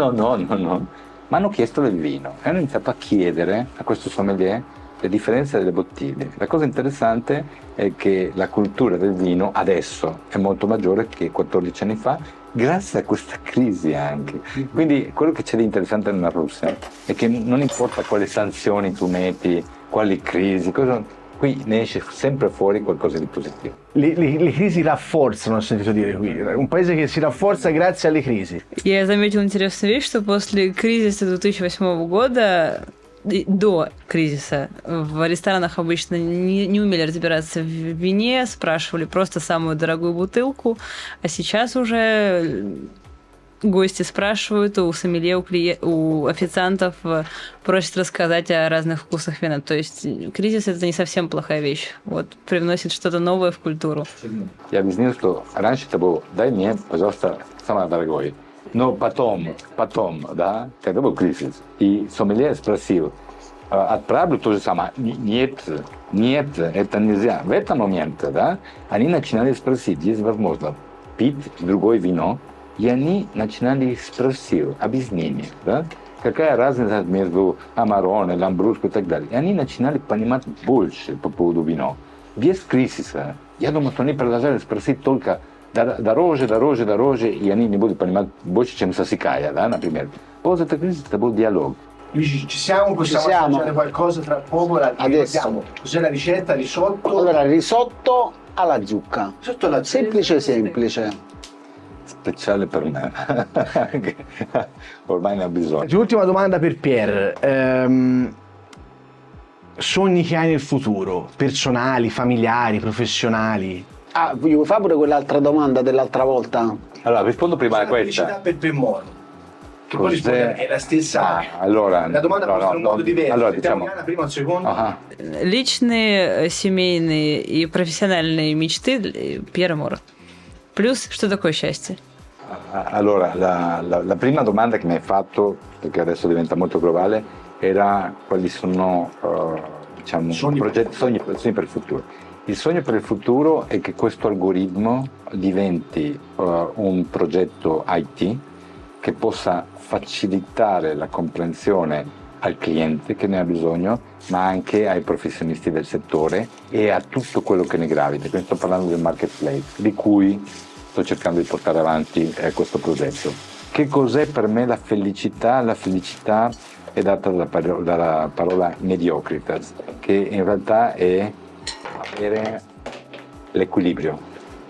E: ma hanno chiesto del vino e hanno iniziato a chiedere a questo sommelier le differenze delle bottiglie. La cosa interessante è che la cultura del vino adesso è molto maggiore che 14 anni fa, grazie a questa crisi anche. Quindi quello che c'è di interessante nella Russia è che non importa quali sanzioni tu metti, quali crisi, qui ne esce sempre fuori qualcosa di positivo.
A: Le crisi rafforzano, ho sentito dire qui. Un paese che si rafforza grazie alle crisi.
C: Я заметила интересную вещь, что после кризиса 2008 года, до кризиса, в ресторанах обычно не умели разбираться в вине, спрашивали просто самую дорогую бутылку, а сейчас уже гости спрашивают у сомелье, у официантов, просят рассказать о разных вкусах вина. То есть кризис – это не совсем плохая вещь. Вот привносит что-то новое в культуру.
E: Я объяснил, что раньше это было «дай мне, пожалуйста, самое дорогое». Но потом, да, когда был кризис, и сомелье спросил, отправлю то же самое. Нет, это нельзя. В этот момент, да, они начинали спросить, есть возможность пить другое вино, и они начинали спросить объяснение, да, какая разница между Амароне, Ламбруско и так далее. И они начинали понимать больше по поводу вина. Без кризиса, я думаю, что они продолжали спросить только дороже, и они не будут понимать больше, чем Сасикая, да, например. После этого кризиса это был диалог.
A: Ci siamo, possiamo assaggiare qualcosa tra poco,
D: Adesso.
A: Cos'è la ricetta? Risotto?
D: Allora, risotto alla zucca.
A: Risotto alla
D: Semplice.
E: Speciale per me, ormai ne ho bisogno.
A: Ultima domanda per Pierre. Sogni che hai nel futuro, personali, familiari, professionali?
D: Ah, vi vuoi fare pure quell'altra domanda dell'altra volta?
E: Allora, rispondo prima a
A: Felicità
E: questa.
A: per Moro. Che poi risponde, è la stessa.
E: Allora,
A: la domanda può essere un modo diverso.
E: Allora,
A: Sentiamo
E: diciamo,
A: Diana prima o secondo.
C: Личные, семейные и профессиональные мечты Пьера Моро. Плюс, что такое счастье?
E: Allora, la prima domanda che mi hai fatto, perché adesso diventa molto globale, era quali sono diciamo, sogni per il futuro. Il sogno per il futuro è che questo algoritmo diventi un progetto IT che possa facilitare la comprensione al cliente che ne ha bisogno, ma anche ai professionisti del settore e a tutto quello che ne gravita. Quindi sto parlando del marketplace, di cui sto cercando di portare avanti questo progetto. Che cos'è per me la felicità? La felicità è data dalla parola mediocritas, che in realtà è avere l'equilibrio.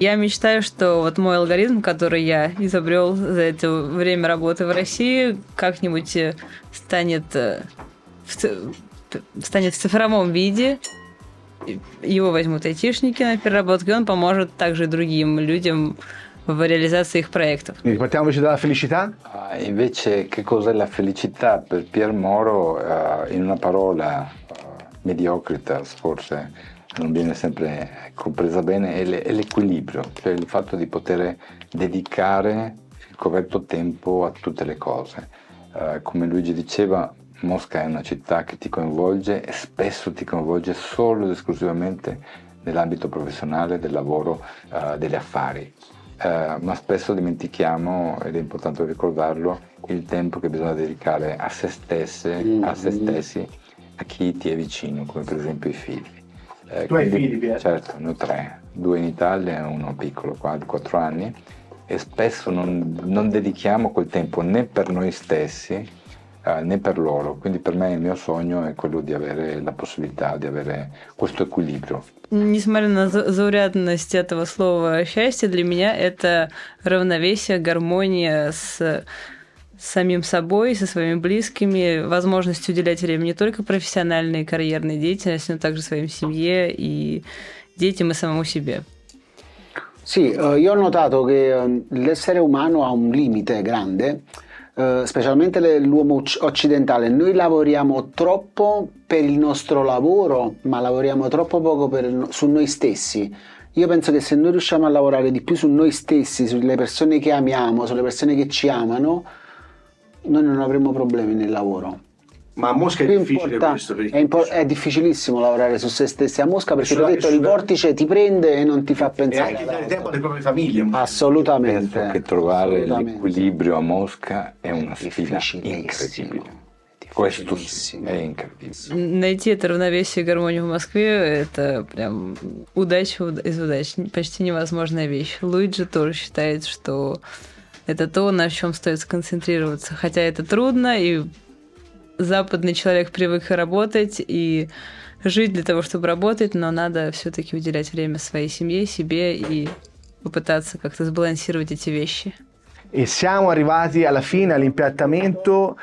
C: Я мечтаю, что вот мой алгоритм, который я изобрел за это время работы в России, как-нибудь станет в цифровом виде. Его возьмут айтишники на переработку, и он поможет также другим людям в реализации их проектов.
A: Ripartiamoci dalla felicità?
E: Invece, che cos'è la felicità per Pier Moro? In una parola, mediocritas, forse non viene sempre compresa bene, è l'equilibrio, cioè il fatto di poter dedicare il corretto tempo a tutte le cose. Come Luigi diceva, Mosca è una città che ti coinvolge e spesso ti coinvolge solo ed esclusivamente nell'ambito professionale, del lavoro, degli affari. Ma spesso dimentichiamo, ed è importante ricordarlo, il tempo che bisogna dedicare a se stessi, a chi ti è vicino, come per esempio i figli.
A: Tu hai figli, Pier?
E: Certo, ne ho 3, 2 in Italia e uno piccolo qua di 4 anni, e spesso non dedichiamo quel tempo né per noi stessi né per loro. Quindi per me il mio sogno è quello di avere la possibilità di avere questo equilibrio.
C: Несмотря на заурядность этого слова «счастье», для меня это равновесие, гармония с самим собой, со своими близкими, возможность уделять время не только профессиональной и карьерной деятельности, но также своей семье и детям и самому себе.
D: Sì, io ho notato che l'essere umano ha un limite grande, specialmente l'uomo occidentale. Noi lavoriamo troppo per il nostro lavoro, ma lavoriamo troppo poco su noi stessi. Io penso che se noi riusciamo a lavorare di più su noi stessi, sulle persone che amiamo, sulle persone che ci amano, noi non avremo problemi nel lavoro.
A: Ma a Mosca è
D: Più
A: difficile
D: importa-
A: questo per
D: è difficilissimo lavorare su se stessi a Mosca perché ti ho
A: Sulla-
D: detto il
A: sulla-
D: vortice ti prende e non ti fa
A: e
D: pensare.
A: anche
D: ad
A: dare
D: altro.
A: tempo alle proprie famiglie.
D: Assolutamente.
E: Penso che trovare
D: assolutamente.
E: l'equilibrio a Mosca è una sfida
D: Difficilissimo.
E: incredibile. Questo sì,
D: Difficilissimo.
E: è incredibile.
C: Найти это равновесие и гармонию в Москве – это прям удача из удач, почти невозможная вещь. Луиджи тоже считает, что это то, на чем стоит сконцентрироваться. Хотя это трудно, и западный человек привык работать и жить для того, чтобы работать, но надо все-таки уделять время своей семье, себе и попытаться как-то сбалансировать эти вещи.
A: E siamo arrivati alla fine, all'impiattamento.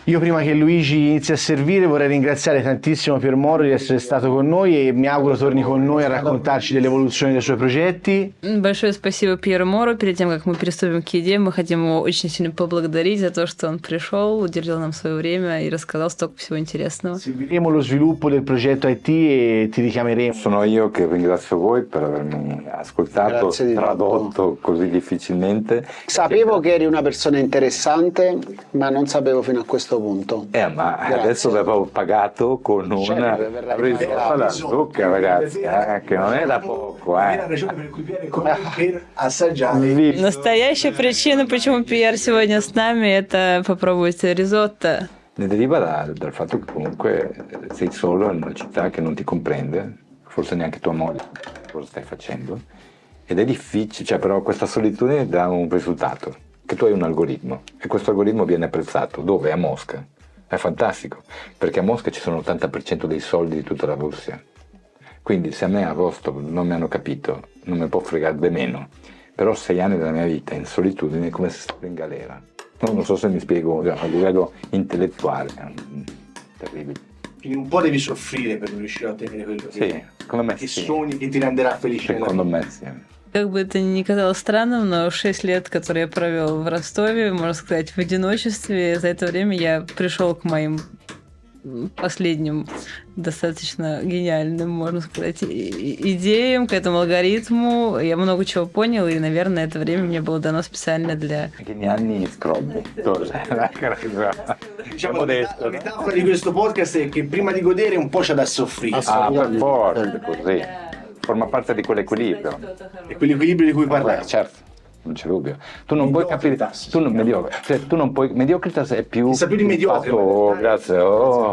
A: Io prima che Luigi inizi a servire vorrei ringraziare tantissimo Pier Moro di essere stato con noi e mi auguro torni con noi a raccontarci dell'evoluzione dei suoi progetti.
C: Большое спасибо Пьеру Мору. Перед тем, как мы приступим к еде, мы хотим его очень сильно поблагодарить за то, что он пришел, уделил нам свое время и рассказал столько всего интересного.
A: Seguiremo lo sviluppo del progetto IT e ti richiameremo.
E: Sono io che ringrazio voi per avermi ascoltato,
D: Grazie di
E: tradotto così difficilmente.
D: Sapevo che eri una persona interessante, ma non sapevo fino a questo punto.
E: Ma
D: Grazie.
E: adesso verrò pagato con una
D: verrai
E: risata
D: pagato.
E: alla zucca, ragazzi, che non è da poco.
A: La ragione per cui Pier è con noi per assaggiare.
C: Настоящая причина, почему Пьер сегодня с нами, это попробовать ризотто.
E: Ne deriva dal fatto che comunque sei solo in una città che non ti comprende, forse neanche tua moglie cosa stai facendo, ed è difficile, cioè però questa solitudine dà un risultato, che tu hai un algoritmo e questo algoritmo viene apprezzato. Dove? A Mosca. È fantastico, perché a Mosca ci sono l'80% dei soldi di tutta la Russia. Quindi se a me a Rostov non mi hanno capito, non mi può fregare di meno. Però 6 anni della mia vita in solitudine è come se stavo in galera. Non so se mi spiego, a livello intellettuale, è terribile.
A: Quindi un po' devi soffrire per riuscire a ottenere quello
E: Sì, secondo me
A: che
E: sì.
A: sogni che ti renderà felice nella
E: Secondo
A: vita.
E: me sì.
C: Как бы это ни казалось странным, но 6 лет, которые я провел в Ростове, можно сказать, в одиночестве, за это время я пришел к моим последним достаточно гениальным, можно сказать, идеям, к этому алгоритму. Я много чего понял, и, наверное, это время мне было дано специально для...
E: Anche gli anni scrobbi.
A: Diciamo, la metafora di questo podcast è che prima di godere un po' c'è da soffrire.
E: Per forza, così. Forma parte di quell'equilibrio.
A: E quell'equilibrio di cui parlavi.
E: Certo, non c'è dubbio. Tu non puoi capire, tu non, tu non puoi, mediocritas è più...
A: Sa più di mediocre.
E: Oh, grazie,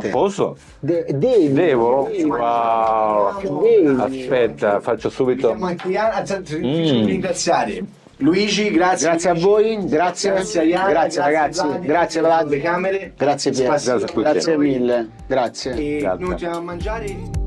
E: posso?
D: Devi.
E: Devo? Wow.
D: Devi.
E: Aspetta, faccio subito.
A: Siamo anche ringraziare Luigi, grazie.
D: Grazie a voi, grazie.
A: Grazie a Iana,
D: Grazie ragazzi,
A: Vladi,
D: grazie
A: alle
D: Vlad.
A: camere.
D: Grazie Pier.
A: Spasibo.
E: Grazie a tutti.
D: Grazie mille. Grazie.
A: E
E: Grazie.
A: noi andiamo a mangiare.